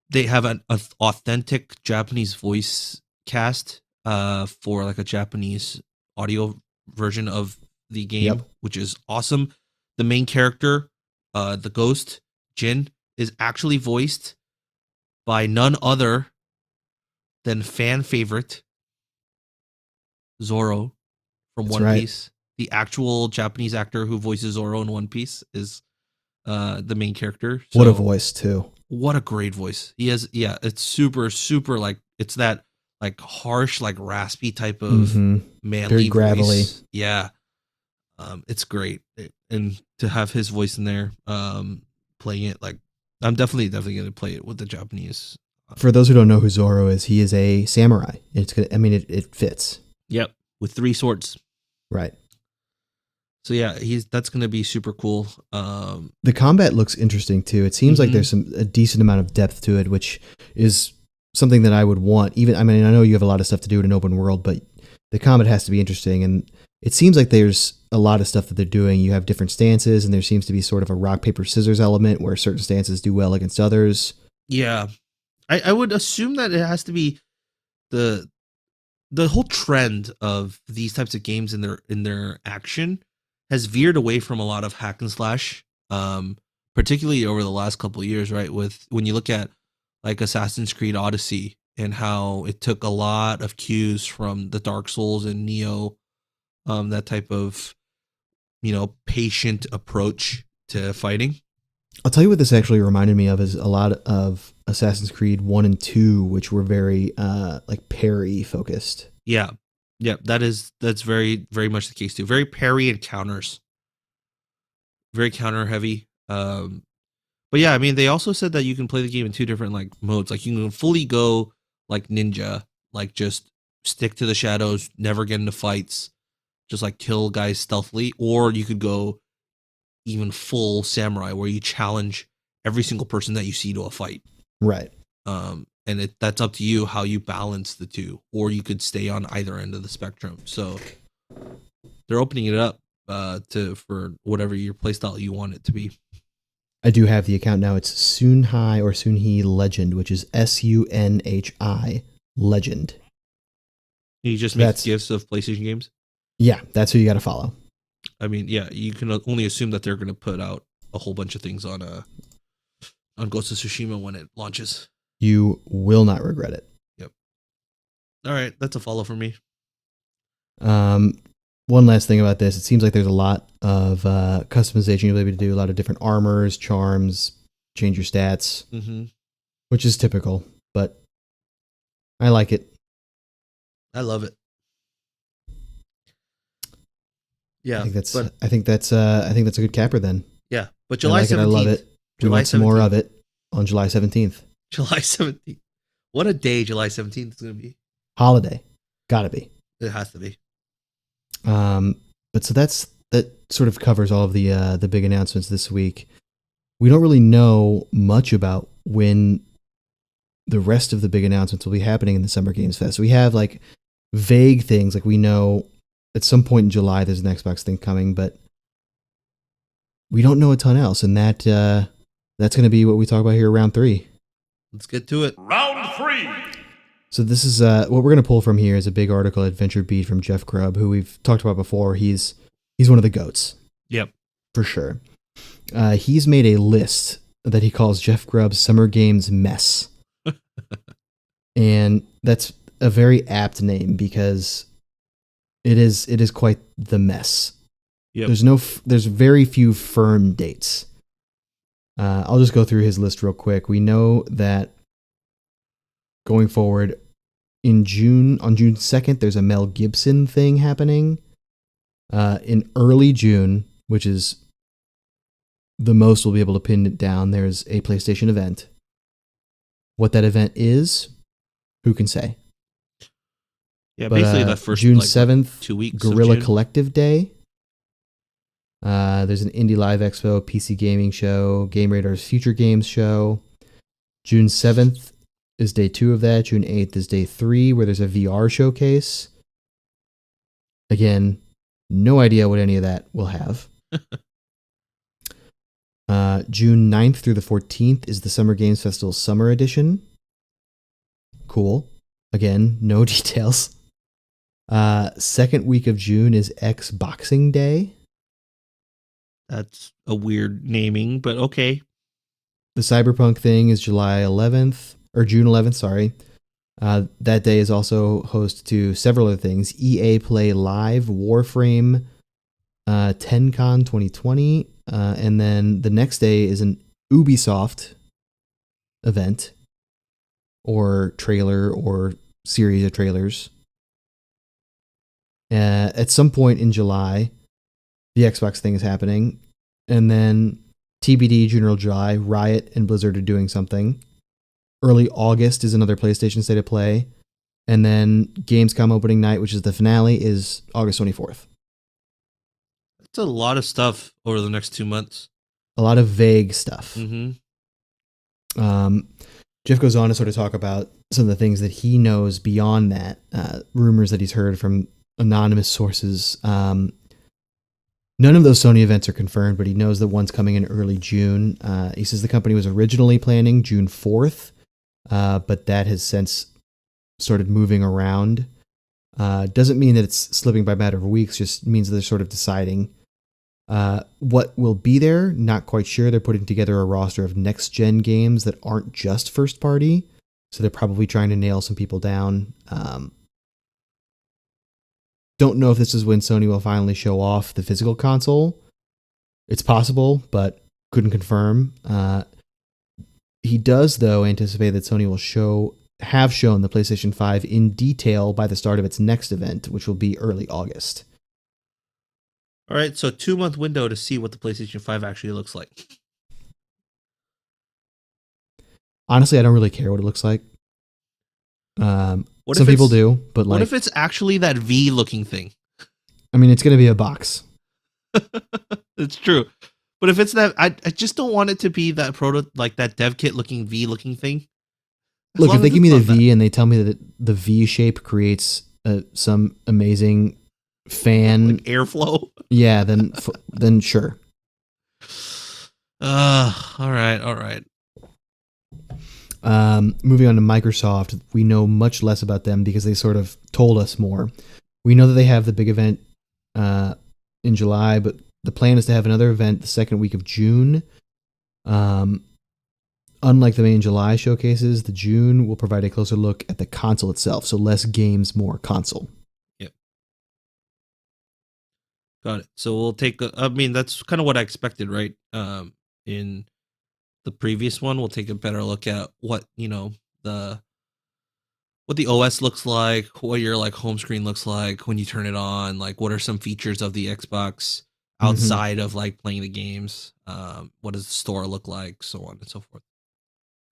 they have an authentic Japanese voice cast for like a Japanese audio version of the game, Yep. which is awesome. The main character, the ghost Jin, is actually voiced by none other than fan favorite Zoro from That's One right. Piece. The actual Japanese actor who voices Zoro in One Piece is the main character. So, What a voice too. what a great voice he has. Yeah, it's super super, like it's that like harsh, like raspy type of Mhm. manly Very gravelly. voice. Yeah, it's great. And to have his voice in there, playing it, like I'm definitely gonna play it with the Japanese. For those who don't know who Zoro is, he is a samurai. It's gonna. I mean, it fits. Yep, with 3 swords. Right. So yeah, that's gonna be super cool. The combat looks interesting too. It seems like Mhm. there's a decent amount of depth to it, which is something that I would want. Even I mean, I know you have a lot of stuff to do in an open world, but the combat has to be interesting. And it seems like there's a lot of stuff that they're doing. You have different stances, and there seems to be sort of a rock paper scissors element where certain stances do well against others. Yeah, I would assume that it has to be the whole trend of these types of games in their action has veered away from a lot of hack and slash, particularly over the last couple of years, right? With when you look at like Assassin's Creed Odyssey and how it took a lot of cues from the Dark Souls and Neo, that type of patient approach to fighting. I'll tell you what this actually reminded me of is a lot of Assassin's Creed 1 and 2, which were very like parry focused. Yeah. Yeah, that's very, very much the case too. Very parry and counters. Very counter heavy. But yeah, I mean, they also said that you can play the game in 2 different like modes. Like you can fully go like ninja, like just stick to the shadows, never get into fights, just like kill guys stealthily, or you could go even full samurai where you challenge every single person that you see to a fight. Right. And that's up to you how you balance the two, or you could stay on either end of the spectrum. So they're opening it up for whatever your playstyle you want it to be. I do have the account now. It's Sunhai or Sunhee Legend, which is Sunhi Legend. You just make That's- gifts of PlayStation games. Yeah, that's who you got to follow. I mean, yeah, you can only assume that they're going to put out a whole bunch of things on Ghost of Tsushima when it launches. You will not regret it. All right, that's a follow for me. One last thing about this, it seems like there's a lot of customization you'll be able to do, a lot of different armors, charms, change your stats, Mm-hmm. which is typical, but I like it. I love it. Yeah, I think that's a good capper then. yeah, but I July like it. I 17th. love it. We July want some more 17th. of it on July 17th. July 17th. What a day July 17th is going to be. Holiday. Gotta be. It has to be. But so that sort of covers all of the big announcements this week. We don't really know much about when the rest of the big announcements will be happening in the Summer Games Fest. We have like vague things, like we know at some point in July there's an Xbox thing coming, but we don't know a ton else, and that's going to be what we talk about here round 3. Let's get to it. Round 3. So this is what we're going to pull from here is a big article, Adventure Beat from Jeff Grubb, who we've talked about before. He's one of the GOATs. Yep. For sure. He's made a list that he calls Jeff Grubb's Summer Games Mess. And that's a very apt name because it is quite the mess. Yep. There's very few firm dates. I'll just go through his list real quick. We know that going forward on June 2nd, there's a Mel Gibson thing happening. In early June, which is the most we'll be able to pin it down, there's a PlayStation event. What that event is, who can say? Yeah, But basically that first June like 7th, 2 weeks. Guerrilla of June. Collective Day. There's an Indie Live Expo, PC Gaming Show, Game Radar's Future Games Show. June 7th is day 2 of that. June 8th is day 3, where there's a VR showcase. Again, no idea what any of that will have. June 9th through the 14th is the Summer Games Festival Summer Edition. Cool. Again, no details. Second week of June is X-Boxing Day. That's a weird naming, but okay. The Cyberpunk thing is July 11th, or June 11th, sorry. That day is also host to several other things. EA Play Live, Warframe, TenCon 2020, and then the next day is an Ubisoft event, or trailer, or series of trailers. At some point in July, the Xbox thing is happening, and then TBD, June or July, Riot and Blizzard are doing something. Early August is another PlayStation State of Play. And then Gamescom opening night, which is the finale, is August 24th. That's a lot of stuff over the next 2 months. A lot of vague stuff. Mm-hmm. Jeff goes on to sort of talk about some of the things that he knows beyond that, rumors that he's heard from anonymous sources. None of those Sony events are confirmed, but he knows that one's coming in early June. He says the company was originally planning June 4th, but that has since started moving around. Doesn't mean that it's slipping by a matter of weeks, just means that they're sort of deciding. What will be there, not quite sure. They're putting together a roster of next-gen games that aren't just first-party, so they're probably trying to nail some people down. Don't know if this is when Sony will finally show off the physical console. It's possible, but couldn't confirm. He does, though, anticipate that Sony will have shown the PlayStation 5 in detail by the start of its next event, which will be early August. All right, so 2-month window to see what the PlayStation 5 actually looks like. Honestly, I don't really care what it looks like. Some if people it's- do, but What like, if it's actually that V-looking thing? I mean, it's going to be a box. It's true. But if it's that, I just don't want it to be that like that dev kit looking V-looking thing. As Look, long if they as give me it's the not V and they tell me that the V shape creates some amazing that, fan, like airflow. yeah, then sure. All right. Moving on to Microsoft, we know much less about them because they sort of told us more. We know that they have the big event in July, but the plan is to have another event the second week of June. Unlike the main July showcases, the June will provide a closer look at the console itself. So less games, more console. Yep. Got it. So we'll take. I mean, that's kind of what I expected, right? In the previous one, we'll take a better look at what the OS looks like, what your like home screen looks like when you turn it on, like what are some features of the Xbox outside of like playing the games. What does the store look like, so on and so forth.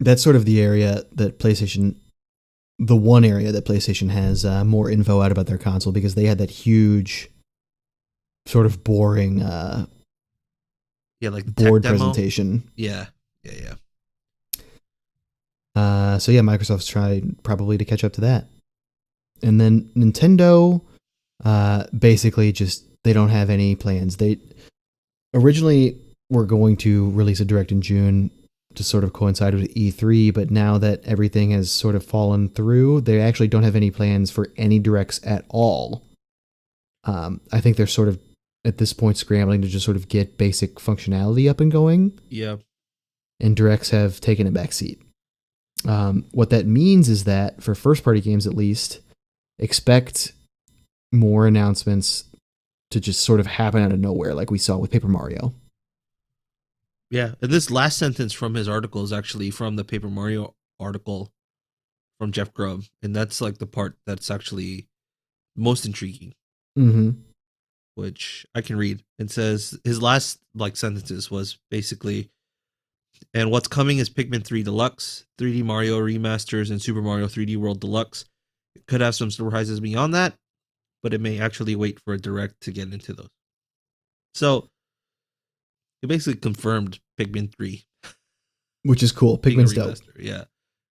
That's sort of the area that PlayStation, the one area that PlayStation has more info out about their console, because they had that huge, sort of boring Yeah, like the board tech demo. presentation. Yeah. So yeah, Microsoft's trying probably to catch up to that. And then Nintendo, basically just, they don't have any plans. They originally were going to release a Direct in June to sort of coincide with E3, but now that everything has sort of fallen through, they actually don't have any plans for any Directs at all. I think they're sort of, at this point, scrambling to just sort of get basic functionality up and going. Yeah. And Directs have taken a backseat. What that means is that for first-party games, at least, expect more announcements to just sort of happen out of nowhere, like we saw with Paper Mario. Yeah, and this last sentence from his article is actually from the Paper Mario article from Jeff Grubb, and that's like the part that's actually most intriguing, which I can read. It says his last like sentences was basically, and what's coming is Pikmin 3 Deluxe, 3D Mario remasters, and Super Mario 3D World Deluxe. It could have some surprises beyond that, but it may actually wait for a direct to get into those. So it basically confirmed Pikmin 3 which is cool. being a Pikmin's dope. remaster. Yeah.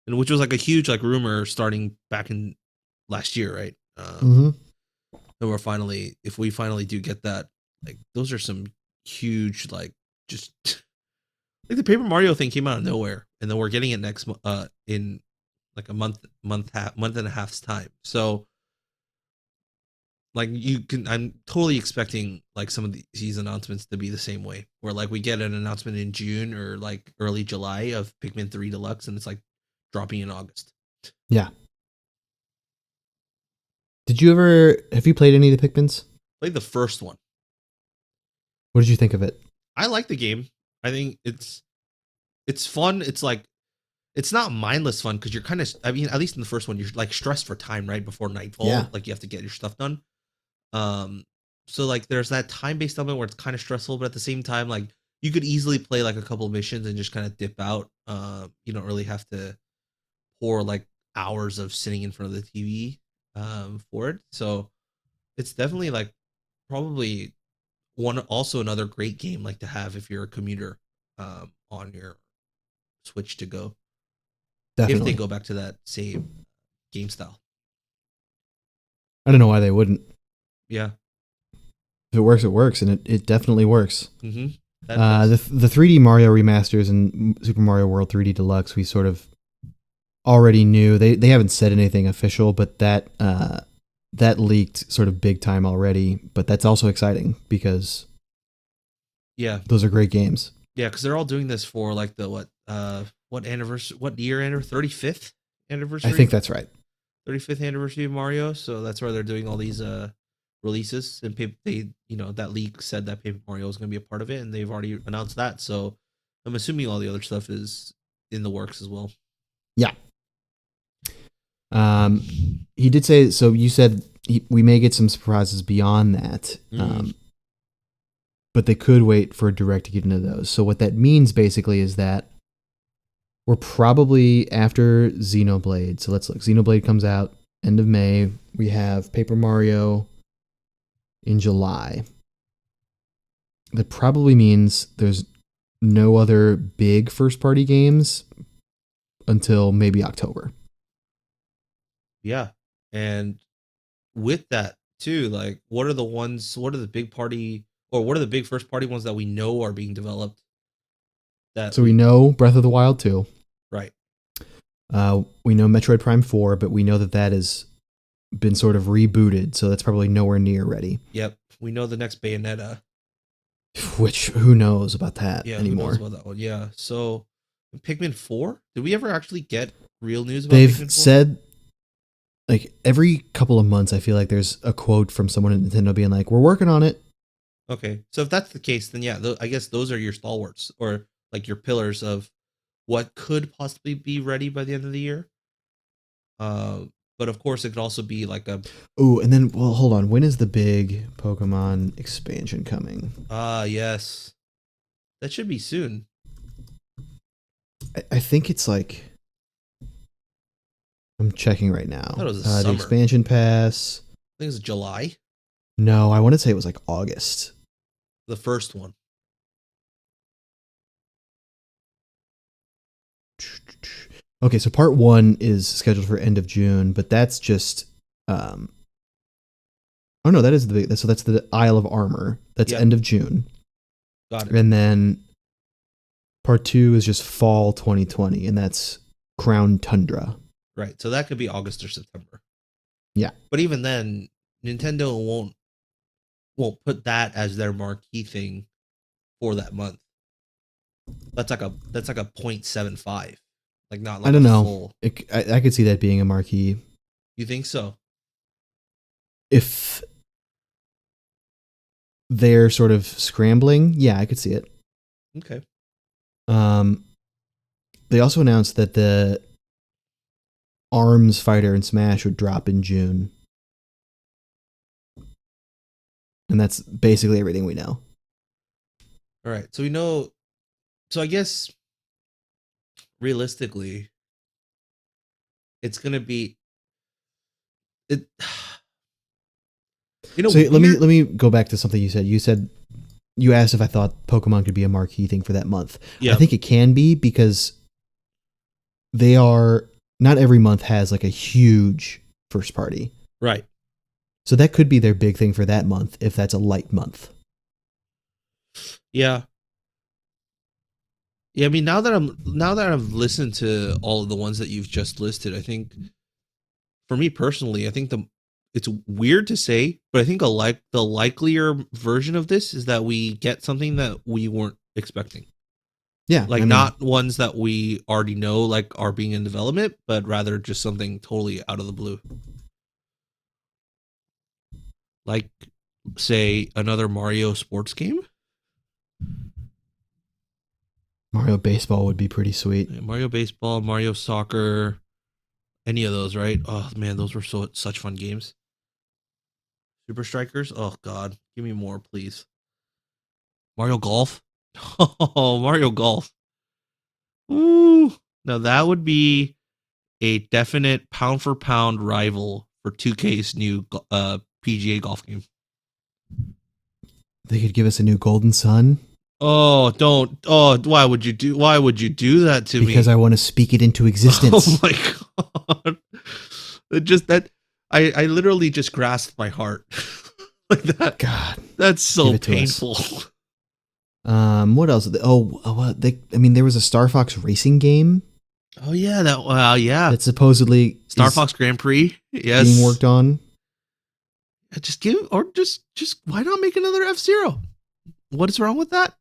And which was like a huge like rumor starting back in last year, right? Mm-hmm. And we're finally, if we finally do get that, like those are some huge like just like the Paper Mario thing came out of nowhere, and then we're getting it next in like a month and a half's time. So like you can, I'm totally expecting like some of these announcements to be the same way, where like we get an announcement in June or like early July of Pikmin 3 Deluxe, and it's like dropping in August. Yeah. Have you played any of the Pikmins? Played the first one. What did you think of it? I like the game. I think it's fun. It's like it's not mindless fun because you're kind of, I mean, at least in the first one, you're like stressed for time right before nightfall. Yeah. Like you have to get your stuff done. So like there's that time based element where it's kind of stressful, but at the same time, like you could easily play like a couple of missions and just kind of dip out. You don't really have to pour like hours of sitting in front of the TV for it. So it's definitely like probably also another great game like to have if you're a commuter on your Switch to go. If they Definitely. go back to that same game style. I don't know why they wouldn't. Yeah. If it works, it works, and it definitely works. Mm-hmm. The 3D Mario remasters and Super Mario World 3D Deluxe, we sort of already knew. They haven't said anything official, but that leaked sort of big time already. But that's also exciting because yeah, those are great games. yeah, because they're all doing this for like the what anniversary, what year anniversary, 35th anniversary. I think that's right. 35th anniversary of Mario, so that's why they're doing all these releases. And they, that leak said that Paper Mario is going to be a part of it, and they've already announced that. So I'm assuming all the other stuff is in the works as well. Yeah. He did say so. You said we may get some surprises beyond that, but they could wait for a direct to get into those. So what that means basically is that we're probably after Xenoblade. So let's look. Xenoblade comes out end of May. We have Paper Mario in July. That probably means there's no other big first party games until maybe October. Yeah. And with that too, like what are the big party, or what are the big first party ones that we know are being developed? So we know Breath of the Wild 2. Right. We know Metroid Prime 4, but we know that has been sort of rebooted, so that's probably nowhere near ready. Yep. We know the next Bayonetta. Which, who knows about that anymore? Who knows about that one? Yeah. So Pikmin 4? Did we ever actually get real news about They've Pikmin 4? said, like, every couple of months, I feel like there's a quote from someone at Nintendo being like, we're working on it. Okay. So if that's the case, then yeah, I guess those are your stalwarts, or like your pillars of what could possibly be ready by the end of the year. But of course, it could also be like a. Oh, and then, well, hold on. When is the big Pokemon expansion coming? Yes. That should be soon. I think it's like. I'm checking right now. I thought it was the summer. expansion pass. I think it's July. No, I want to say it was like August. The first one. Okay, so part 1 is scheduled for end of June, but that's just oh no, that is the big, so that's the Isle of Armor. That's end of June. Got it. And then part 2 is just fall 2020, and that's Crown Tundra. Right. So that could be August or September. Yeah. But even then, Nintendo won't put that as their marquee thing for that month. That's like a 0.75. Like not like I don't a know. full. I could see that being a marquee. You think so? If they're sort of scrambling, yeah, I could see it. Okay. They also announced that the Arms Fighter and Smash would drop in June. And that's basically everything we know. All right. So we know. So I guess realistically, it's going to be. it. You know, So let me go back to something you said. You asked if I thought Pokemon could be a marquee thing for that month. Yeah. I think it can be because they are not every month has like a huge first party. Right. So that could be their big thing for that month if that's a light month. Yeah. Yeah, I mean, now that I've listened to all of the ones that you've just listed, I think for me personally, I think it's weird to say, but I think the likelier version of this is that we get something that we weren't expecting. Yeah. Like, not ones that we already know like are being in development, but rather just something totally out of the blue. Like, say, another Mario sports game. Mario Baseball would be pretty sweet. Mario Baseball, Mario Soccer, any of those, right? Oh man, those were such fun games. Super Strikers. Oh god, give me more, please. Mario Golf. Oh, Mario Golf. Ooh, now that would be a definite pound for pound rival for 2K's new PGA golf game. They could give us a new Golden Sun. Oh, don't. Oh, why would you do that to me? Because I want to speak it into existence. Oh my god. It just that I literally just grasped my heart. Like that. God. That's so painful. What else? There was a Star Fox racing game. Oh yeah, yeah. That supposedly Star Fox Grand Prix. Yes. Being worked on. Just why not make another F-Zero? What is wrong with that?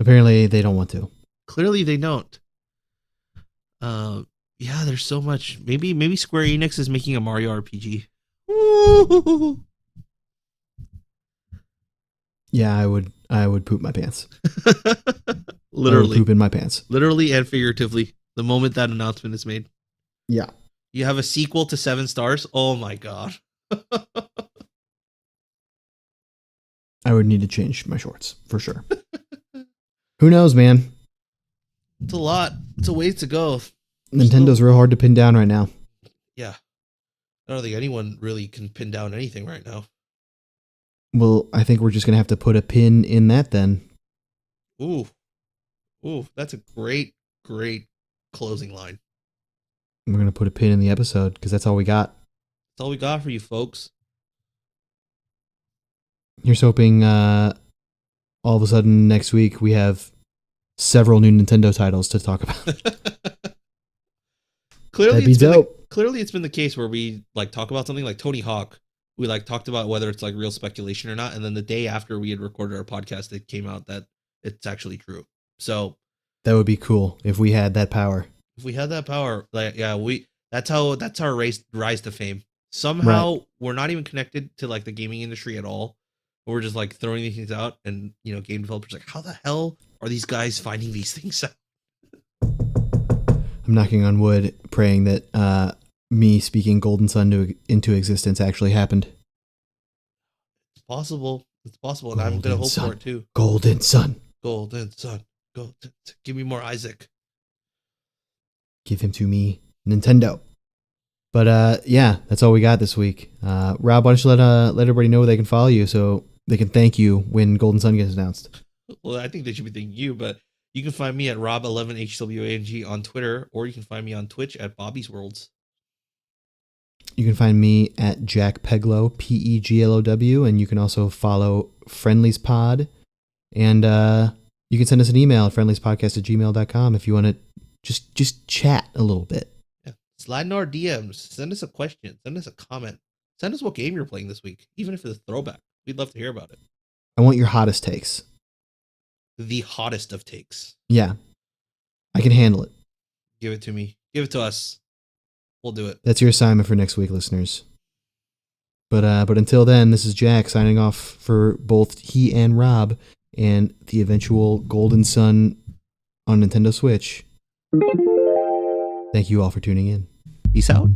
Apparently they don't want to. Clearly they don't. Yeah, there's so much. Maybe Square Enix is making a Mario RPG. Ooh. Yeah, I would poop my pants. Literally. I would poop in my pants. Literally and figuratively. The moment that announcement is made. Yeah. You have a sequel to 7 stars? Oh my god. I would need to change my shorts for sure. Who knows, man? It's a lot. It's a ways to go. Nintendo's real hard to pin down right now. Yeah. I don't think anyone really can pin down anything right now. Well, I think we're just going to have to put a pin in that then. Ooh, that's a great closing line. We're going to put a pin in the episode because that's all we got. That's all we got for you folks. Here's hoping all of a sudden next week we have several new Nintendo titles to talk about. Clearly, That'd be dope. Clearly, it's been the case where we like talk about something like Tony Hawk. We like talked about whether it's like real speculation or not, and then the day after we had recorded our podcast, it came out that it's actually true. So that would be cool if we had that power. If we had that power, like that's our rise to fame. Somehow we're not even connected to like the gaming industry at all. We're just like throwing these things out, and game developers are like, how the hell are these guys finding these things out? I'm knocking on wood, praying that me speaking Golden Sun into existence actually happened. It's possible, and I'm gonna hope for it too. Golden Sun. Give me more Isaac. Give him to me, Nintendo. But yeah, that's all we got this week. Rob, why don't you let everybody know where they can follow you so they can thank you when Golden Sun gets announced? Well, I think they should be thanking you, but you can find me at Rob11HWANG on Twitter, or you can find me on Twitch at Bobby's Worlds. You can find me at Jack Peglow, PEGLOW, and you can also follow Friendlies Pod. And you can send us an email at friendliespodcast@gmail.com if you want to just chat a little bit. Yeah. Slide in our DMs. Send us a question. Send us a comment. Send us what game you're playing this week, even if it's a throwback. We'd love to hear about it. I want your hottest takes. The hottest of takes. Yeah. I can handle it. Give it to me. Give it to us. We'll do it. That's your assignment for next week, listeners. But until then, this is Jack signing off for both he and Rob and the eventual Golden Sun on Nintendo Switch. Thank you all for tuning in. Peace out.